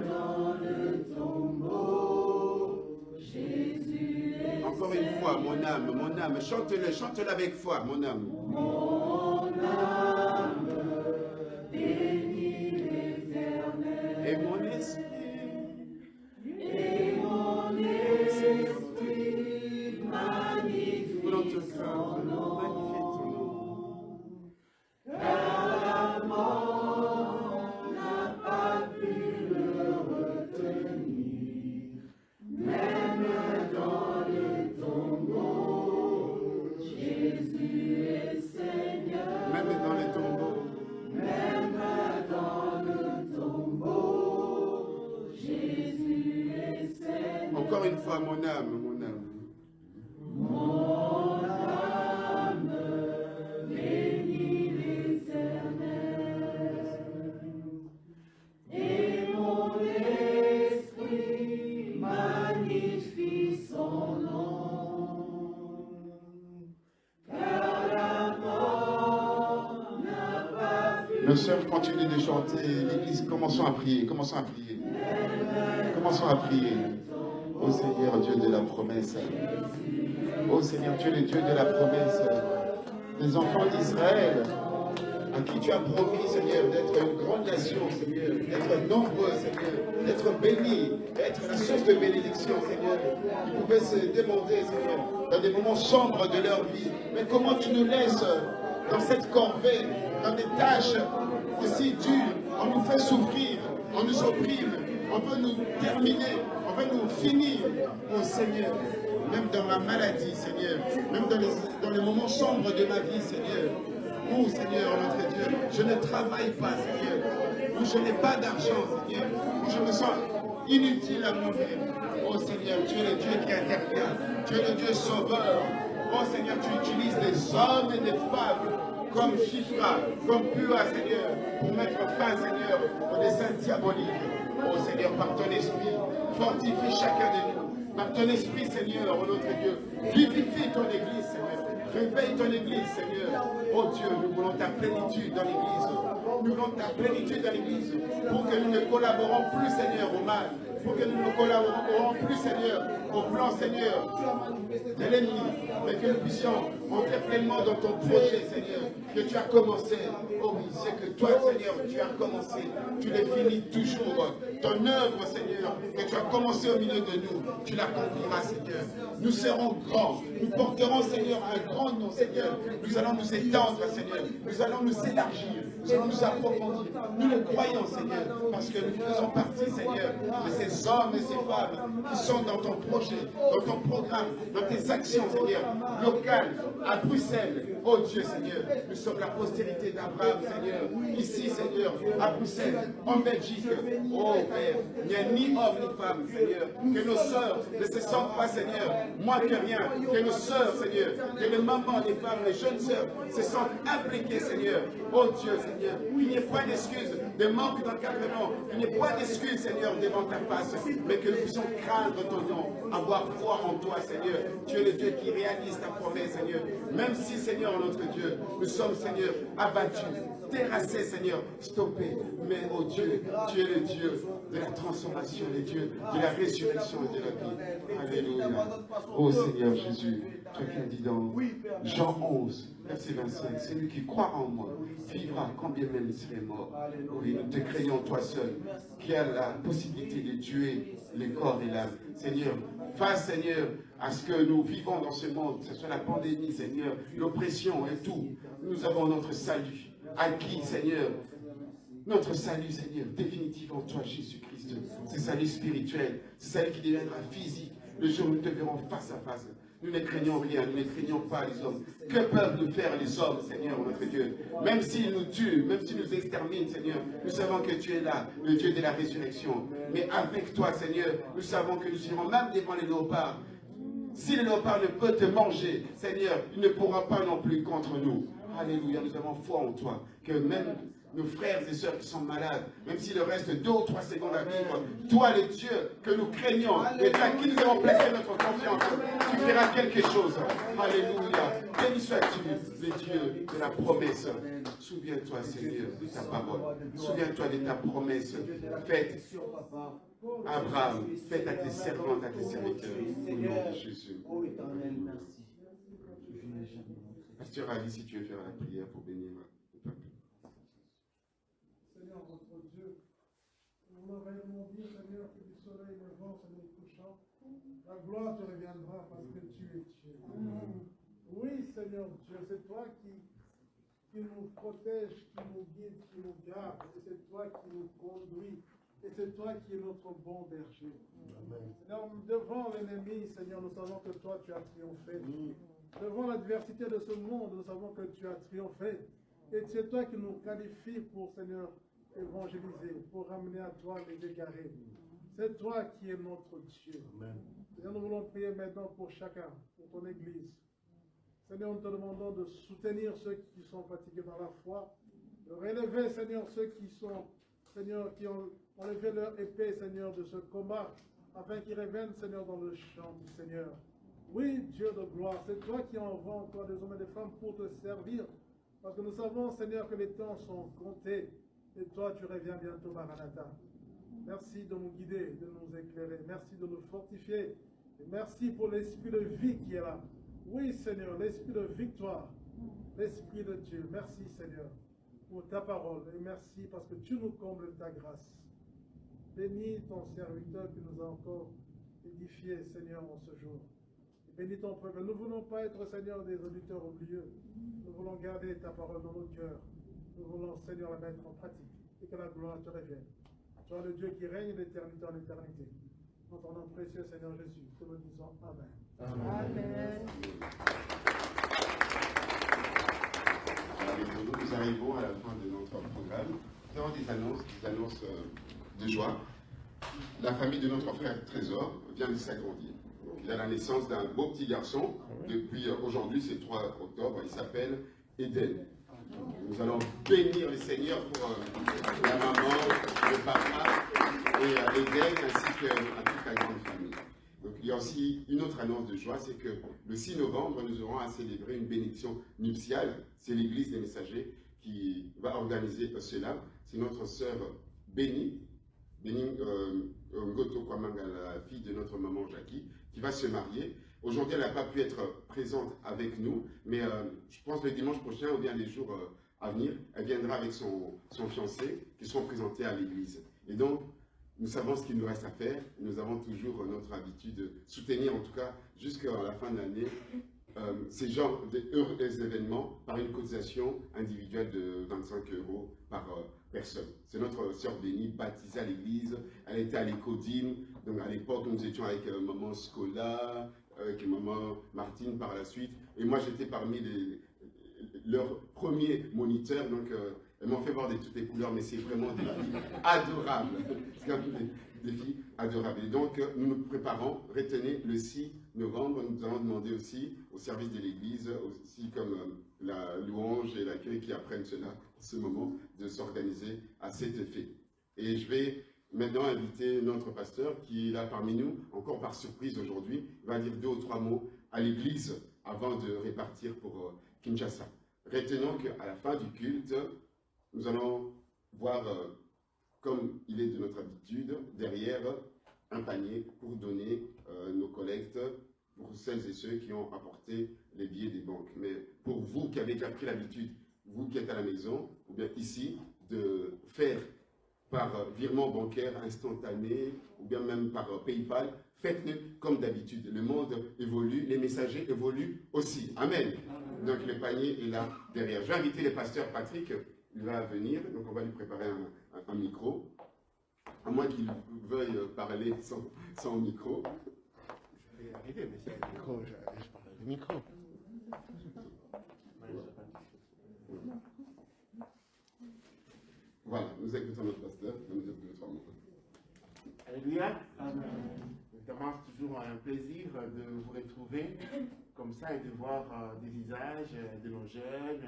dans le tombeau, Jésus est Encore une fois, mon âme, chante-le, chante-le avec foi, mon âme. mon âme, bénit l'Éternel. Et mon esprit. Et mon esprit magnifie Voulons te son craindre, nom. magnifier ton nom. Car la mort n'a pas pu le retenir, même dans une fois, mon âme, mon âme. Nos sœurs continuent de chanter, l'église, commençons à prier, commençons à prier. Commençons à prier. Ô Seigneur, Dieu de la promesse. Ô Seigneur, tu es le Dieu de la promesse. Les enfants d'Israël, à qui tu as promis, Seigneur, d'être une grande nation, Seigneur, d'être nombreux, Seigneur, d'être bénis, d'être la source de bénédiction, Seigneur. Ils pouvaient se demander, Seigneur, dans des moments sombres de leur vie, mais comment tu nous laisses dans cette corvée, dans des tâches aussi dures, on nous fait souffrir, on nous opprime, on veut nous terminer, on veut nous finir, oh Seigneur, même dans ma maladie, Seigneur, même dans les moments sombres de ma vie, Seigneur. Oh Seigneur, notre Dieu, je ne travaille pas, Seigneur, où je n'ai pas d'argent, Seigneur, où je me sens inutile à moi-même. Oh Seigneur, tu es le Dieu qui intervient, tu es le Dieu sauveur. Oh Seigneur, tu utilises des hommes et des femmes comme Shifra, comme Pua, Seigneur, pour mettre fin, Seigneur, aux desseins diaboliques. Oh Seigneur, par ton esprit, fortifie chacun de nous. Par ton esprit, Seigneur, oh notre Dieu, vivifie ton église, Seigneur. Réveille ton église, Seigneur. Oh Dieu, nous voulons ta plénitude dans l'église. Nous voulons ta plénitude dans l'église pour que nous ne collaborons plus, Seigneur, au mal. Pour que nous ne collaborons plus, Seigneur, au plan, Seigneur, de l'ennemi, mais que nous puissions entrer pleinement dans ton projet, Seigneur, que tu as commencé. Oh oui, c'est que toi, Seigneur, tu as commencé, tu les finis toujours. Ton œuvre, Seigneur, que tu as commencé au milieu de nous, tu l'accompliras, Seigneur. Nous serons grands, nous porterons, Seigneur, un grand nom, Seigneur. Nous allons nous étendre, Seigneur. Nous allons nous élargir, nous allons nous approfondir. Nous le croyons, Seigneur, parce que nous faisons partie, Seigneur, de ces hommes et ces femmes qui sont dans ton projet, dans ton programme, dans tes actions, Seigneur, locales, à Bruxelles. Oh Dieu, Seigneur, nous sommes la postérité d'Abraham, Seigneur, ici, Seigneur, à Bruxelles, en Belgique. Oh Père, il n'y a ni homme ni femme, Seigneur, que nos sœurs ne se sentent pas, Seigneur, moins que rien, que nos sœurs, Seigneur, que les mamans, les femmes, les jeunes sœurs se sentent impliquées, Seigneur. Oh Dieu, Seigneur, qu'il n'y ait pas d'excuses, de manque d'encadrement, qu'il n'y ait pas d'excuses, Seigneur, devant ta face, mais que nous puissions craindre ton nom, avoir foi en toi, Seigneur. Tu es le Dieu qui réalise ta promesse, Seigneur. Même si, Seigneur, notre Dieu, nous sommes, Seigneur, abattus, terrassés, Seigneur, stoppés. Mais, oh Dieu, tu es le Dieu de la transformation, le Dieu de la résurrection et de la vie. Alléluia. Oh Seigneur Jésus, toi qui as dit dans Jean 11, verset 25, celui qui croit en moi vivra quand bien même il serait mort. Oui, nous te craignons, toi seul, qui as la possibilité de tuer le corps et l'âme. Seigneur, face, Seigneur, à ce que nous vivons dans ce monde, que ce soit la pandémie, Seigneur, l'oppression et tout, nous avons notre salut acquis, Seigneur. Notre salut, Seigneur, définitif en toi, Jésus-Christ. C'est salut spirituel, c'est salut qui deviendra physique le jour où nous te verrons face à face. Nous ne craignons rien, nous ne craignons pas les hommes. Que peuvent nous faire les hommes, Seigneur, notre Dieu? Même s'ils nous tuent, même s'ils nous exterminent, Seigneur, nous savons que tu es là, le Dieu de la résurrection. Mais avec toi, Seigneur, nous savons que nous irons même devant les léopards. Si le léopard ne peut te manger, Seigneur, il ne pourra pas non plus contre nous. Alléluia, nous avons foi en toi, que même nos frères et sœurs qui sont malades, même s'il leur reste 2 ou 3 secondes à vivre, toi le Dieu que nous craignons, et à qui nous avons placé notre confiance, tu feras quelque chose. Alléluia. Béni sois-tu, le Dieu de la promesse. Souviens-toi, Seigneur, de ta parole. Souviens-toi de ta promesse faite à Abraham, faite à tes servantes, à tes serviteurs. Au nom de Jésus. Pasteur Ali, si tu veux faire la prière pour bénir le peuple. Seigneur, notre Dieu, nous l'avons dit, Seigneur, que du soleil levant, Seigneur, couchant, la gloire te reviendra parce que tu es Dieu. Oui, Seigneur Dieu, c'est toi qui nous protège, qui nous guide, qui nous garde, et c'est toi qui nous conduit, et c'est toi qui es notre bon berger. Seigneur, devant l'ennemi, Seigneur, nous savons que toi, tu as triomphé. Devant l'adversité de ce monde, nous savons que tu as triomphé. Et c'est toi qui nous qualifies pour, Seigneur, évangéliser, pour ramener à toi les égarés. C'est toi qui es notre Dieu. Seigneur, nous voulons prier maintenant pour chacun, pour ton Église. Seigneur, nous te demandons de soutenir ceux qui sont fatigués dans la foi, de relever, Seigneur, ceux qui sont, Seigneur, qui ont enlevé leur épée, Seigneur, de ce combat, afin qu'ils reviennent, Seigneur, dans le champ du Seigneur. Oui, Dieu de gloire, c'est toi qui envoies encore des hommes et des femmes pour te servir, parce que nous savons, Seigneur, que les temps sont comptés, et toi, tu reviens bientôt, Maranatha. Merci de nous guider, de nous éclairer, merci de nous fortifier, et merci pour l'esprit de vie qui est là. Oui, Seigneur, l'esprit de victoire, l'esprit de Dieu. Merci, Seigneur, pour ta parole, et merci parce que tu nous combles de ta grâce. Bénis ton serviteur qui nous a encore édifiés, Seigneur, en ce jour. Bénis ton peuple. Nous ne voulons pas être, Seigneur, des auditeurs oublieux. Nous voulons garder ta parole dans nos cœurs. Nous voulons, Seigneur, la mettre en pratique et que la gloire te revienne. Toi, le Dieu qui règne d'éternité en éternité. En ton nom précieux, Seigneur Jésus, que nous disons Amen. Amen. Nous arrivons à la fin de notre programme. Nous avons des annonces de joie. La famille de notre frère Trésor vient de s'agrandir. Il a la naissance d'un beau petit garçon. Depuis aujourd'hui, c'est 3 octobre, il s'appelle Eden. Nous allons bénir le Seigneur pour la maman, le papa et Eden ainsi qu'à toute la grande famille. Donc, il y a aussi une autre annonce de joie, c'est que le 6 novembre, nous aurons à célébrer une bénédiction nuptiale. C'est l'église des messagers qui va organiser cela. C'est notre sœur Béni Ngoto Kwamanga, la fille de notre maman Jackie, qui va se marier. Aujourd'hui, elle n'a pas pu être présente avec nous, mais je pense le dimanche prochain ou bien les jours à venir, elle viendra avec son fiancé qui seront présentés à l'église. Et donc, nous savons ce qu'il nous reste à faire. Nous avons toujours notre habitude de soutenir, en tout cas jusqu'à la fin de l'année, ces genres d'événements par une cotisation individuelle de 25 € par personne. C'est notre sœur Bénie, baptisée à l'église. Elle était à l'Écodine. Donc à l'époque, nous étions avec maman Scola, avec maman Martine par la suite. Et moi, j'étais parmi leurs premiers moniteurs. Donc elles m'ont fait voir de toutes les couleurs, mais c'est vraiment des filles adorables. C'est des filles adorables. Et donc, nous nous préparons, retenez, le 6 novembre, nous allons demander aussi au service de l'église, aussi comme la louange et l'accueil qui apprennent cela, en ce moment, de s'organiser à cet effet. Et je vais maintenant inviter notre pasteur qui est là parmi nous, encore par surprise aujourd'hui. Il va dire 2 ou 3 mots à l'église avant de répartir pour Kinshasa. Retenons qu'à la fin du culte, nous allons voir, comme il est de notre habitude, derrière un panier pour donner nos collectes pour celles et ceux qui ont apporté les billets des banques. Mais pour vous qui avez déjà pris l'habitude, vous qui êtes à la maison, ou bien ici, de faire par virement bancaire instantané, ou bien même par PayPal, faites-le comme d'habitude. Le monde évolue, les messagers évoluent aussi. Amen. Donc le panier est là derrière. Je vais inviter le pasteur Patrick, il va venir, donc on va lui préparer un micro, à moins qu'il veuille parler sans micro. Je vais y arriver, mais c'est un micro, je parle du micro. Voilà, nous écoutons notre pasteur, il va nous dire 2 ou 3 mots. Alléluia. Évidemment, c'est toujours un plaisir de vous retrouver comme ça et de voir des visages de nos jeunes,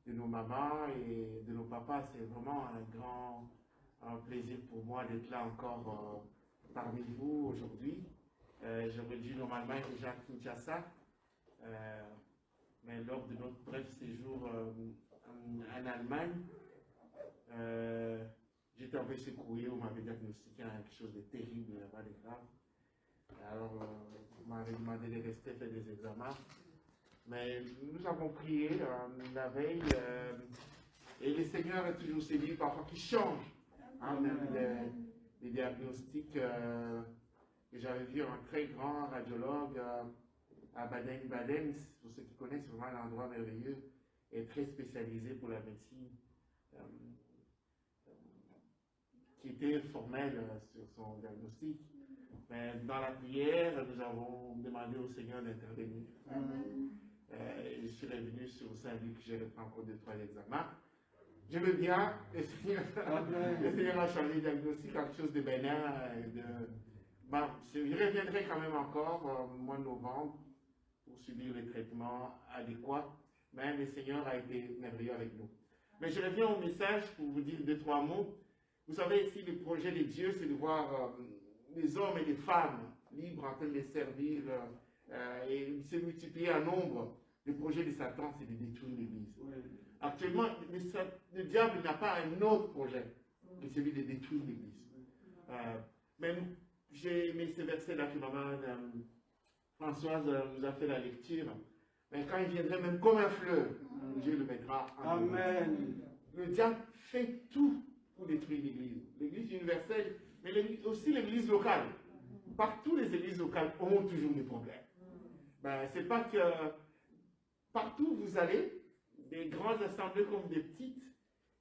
de nos mamans et de nos papas. C'est vraiment un grand plaisir pour moi d'être là encore parmi vous aujourd'hui. J'aurais dû normalement être déjà à Kinshasa, mais lors de notre bref séjour en Allemagne, j'étais un peu secoué, on m'avait diagnostiqué quelque chose de terrible là-bas, de grave. Alors, on m'avait demandé de rester faire des examens. Mais nous avons prié la veille et le Seigneur est toujours celui parfois qui change. Hein, même les diagnostics que j'avais vu un très grand radiologue à Baden-Baden, pour ceux qui connaissent, c'est vraiment un endroit merveilleux et très spécialisé pour la médecine, qui était formel sur son diagnostic. Mais dans la prière, nous avons demandé au Seigneur d'intervenir. Je suis revenu sur Saint-Luc, j'ai repris encore 2 ou 3 examens. Je veux bien, le Seigneur a changé le diagnostic, quelque chose de bénin, je reviendrai quand même encore au mois de novembre pour subir les traitements adéquats, mais le Seigneur a été merveilleux avec nous. Mais je reviens au message pour vous dire 2-3 mots. Vous savez, ici, le projet de Dieu, c'est de voir les hommes et les femmes libres en train de les servir et se multiplier en nombre. Le projet de Satan, c'est de détruire l'Église. Actuellement, le diable n'a pas un autre projet que celui de détruire l'Église. Mais j'ai aimé ce verset-là que maman Françoise nous a fait la lecture. Mais quand il viendrait même comme un fleuve, Dieu le mettra en Amen. Le diable fait tout pour détruire l'Église. L'Église universelle, mais aussi l'Église locale. Partout, les églises locales ont toujours des problèmes. C'est pas que partout où vous allez, des grandes assemblées comme des petites,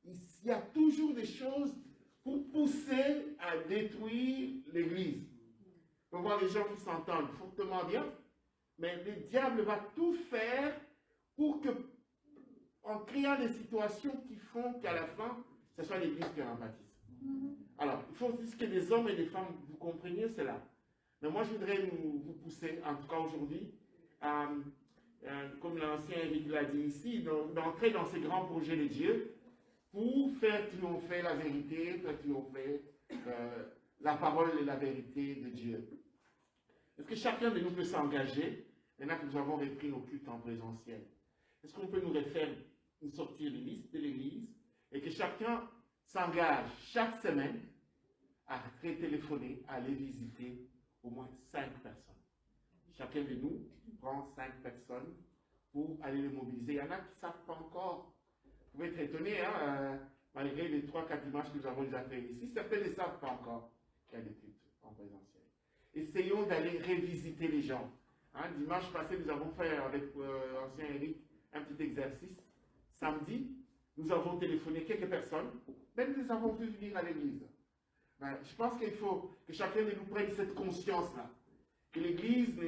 il y a toujours des choses pour pousser à détruire l'Église. On voit les gens qui s'entendent fortement bien, mais le diable va tout faire pour que, en créant des situations qui font qu'à la fin, ce soit l'Église qui en bâtisse. Alors, il faut juste que les hommes et les femmes, vous compreniez cela. Mais moi, je voudrais vous pousser, en tout cas aujourd'hui, comme l'ancien Eric l'a dit ici, d'entrer dans ces grands projets de Dieu pour faire triompher la vérité, faire triompher la parole et la vérité de Dieu. Est-ce que chacun de nous peut s'engager, maintenant que nous avons repris nos cultes en présentiel? Est-ce qu'on peut nous refaire une sortie de liste de l'Église et que chacun s'engage chaque semaine à téléphoner, à aller visiter au moins 5 personnes? Chacun de nous prend 5 personnes pour aller les mobiliser. Il y en a qui ne savent pas encore. Vous pouvez être étonnés, malgré les 3-4 dimanches que nous avons déjà fait ici, certains ne savent pas encore qu'il y a des cultes en présentiel. Essayons d'aller revisiter les gens. Dimanche passé, nous avons fait avec l'ancien Eric un petit exercice. Samedi, nous avons téléphoné quelques personnes, même nous les avons vu venir à l'église. Je pense qu'il faut que chacun de nous prenne cette conscience-là. Que l'Église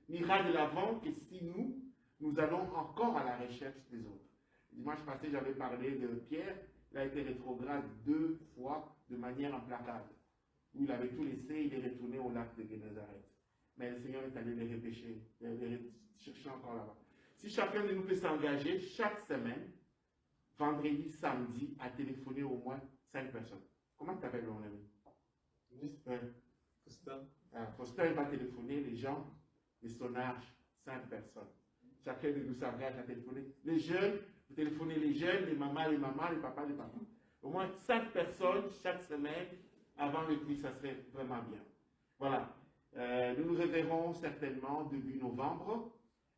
n'ira de l'avant que si nous allons encore à la recherche des autres. Dimanche passé, j'avais parlé de Pierre. Il a été rétrograde 2 fois de manière implacable. Où il avait tout laissé, il est retourné au lac de Génézareth. Mais le Seigneur est allé les repêcher, les chercher encore là-bas. Si chacun de nous peut s'engager chaque semaine, vendredi, samedi, à téléphoner au moins 5 personnes. Comment tu t'appelles, mon ami? Faustin va téléphoner les gens de son âge, 5 personnes. Chacun de nous s'engage à téléphoner. Les jeunes, vous téléphonez les jeunes, les mamans, les papas, les papas. Au moins 5 personnes chaque semaine avant le culte, ça serait vraiment bien. Voilà. Nous nous reverrons certainement début novembre.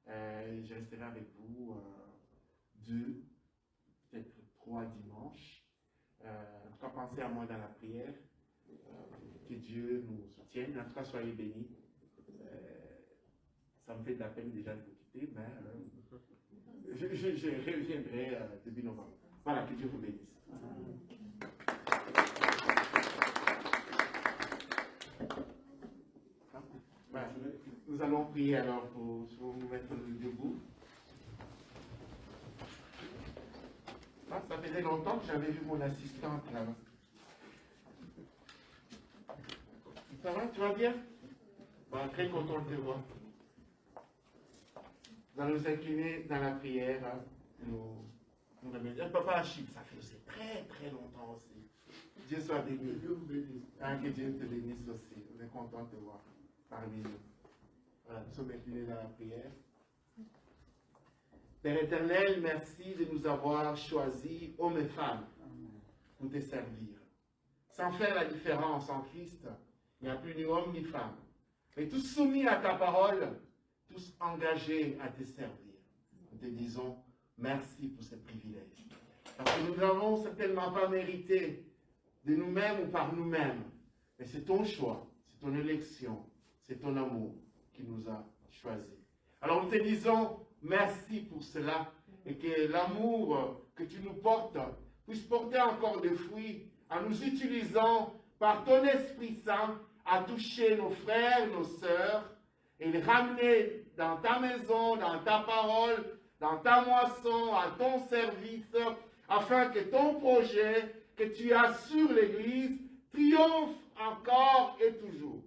Je resterai avec vous 2, peut-être 3 dimanches. En tout cas, pensez à moi dans la prière. Que Dieu nous soutienne. En tout cas, soyez bénis. Ça me fait de la peine déjà de vous quitter, mais je reviendrai début novembre. Voilà, que Dieu vous bénisse. Nous allons prier alors pour nous mettre debout. Ça faisait longtemps que j'avais vu mon assistante là-bas. Ça va, tu vas bien? Très content de te voir. Nous allons nous incliner dans la prière. Nous remercions. Papa Achille, ça fait très très longtemps aussi. Dieu soit béni. Dieu vous bénisse. Que Dieu te bénisse aussi. On est content de te voir parmi nous. Voilà, nous sommes inclinés dans la prière. Père éternel, merci de nous avoir choisis, hommes et femmes, pour te servir. Sans faire la différence en Christ, il n'y a plus ni homme ni femme. Mais tous soumis à ta parole, tous engagés à te servir. Nous te disons merci pour ce privilège. Parce que nous n'avons certainement pas mérité de nous-mêmes ou par nous-mêmes. Mais c'est ton choix, c'est ton élection, c'est ton amour qui nous a choisis. Alors nous te disons merci pour cela et que l'amour que tu nous portes puisse porter encore des fruits en nous utilisant par ton Esprit Saint à toucher nos frères, nos sœurs et les ramener dans ta maison, dans ta parole, dans ta moisson, à ton service, afin que ton projet que tu as sur l'Église triomphe encore et toujours.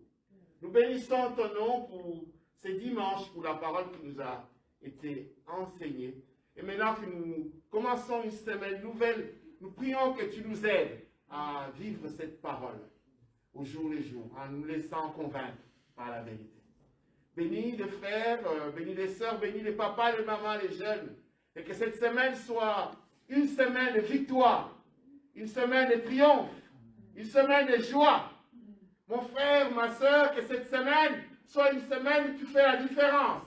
Nous bénissons ton nom pour ces dimanches, pour la parole qui nous a été enseignée. Et maintenant que nous commençons une semaine nouvelle, nous prions que tu nous aides à vivre cette parole au jour le jour, en nous laissant convaincre par la vérité. Bénis les frères, bénis les sœurs, bénis les papas, les mamans, les jeunes. Et que cette semaine soit une semaine de victoire, une semaine de triomphe, une semaine de joie. Mon frère, ma sœur, que cette semaine soit une semaine où tu fais la différence.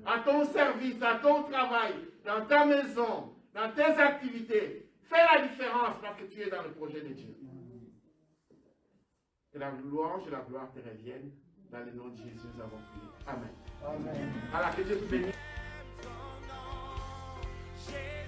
À ton service, à ton travail, dans ta maison, dans tes activités. Fais la différence parce que tu es dans le projet de Dieu. Que la louange et la gloire te reviennent. Dans le nom de Jésus, nous avons prié. Amen. Amen. Alors que Dieu te bénisse. J'ai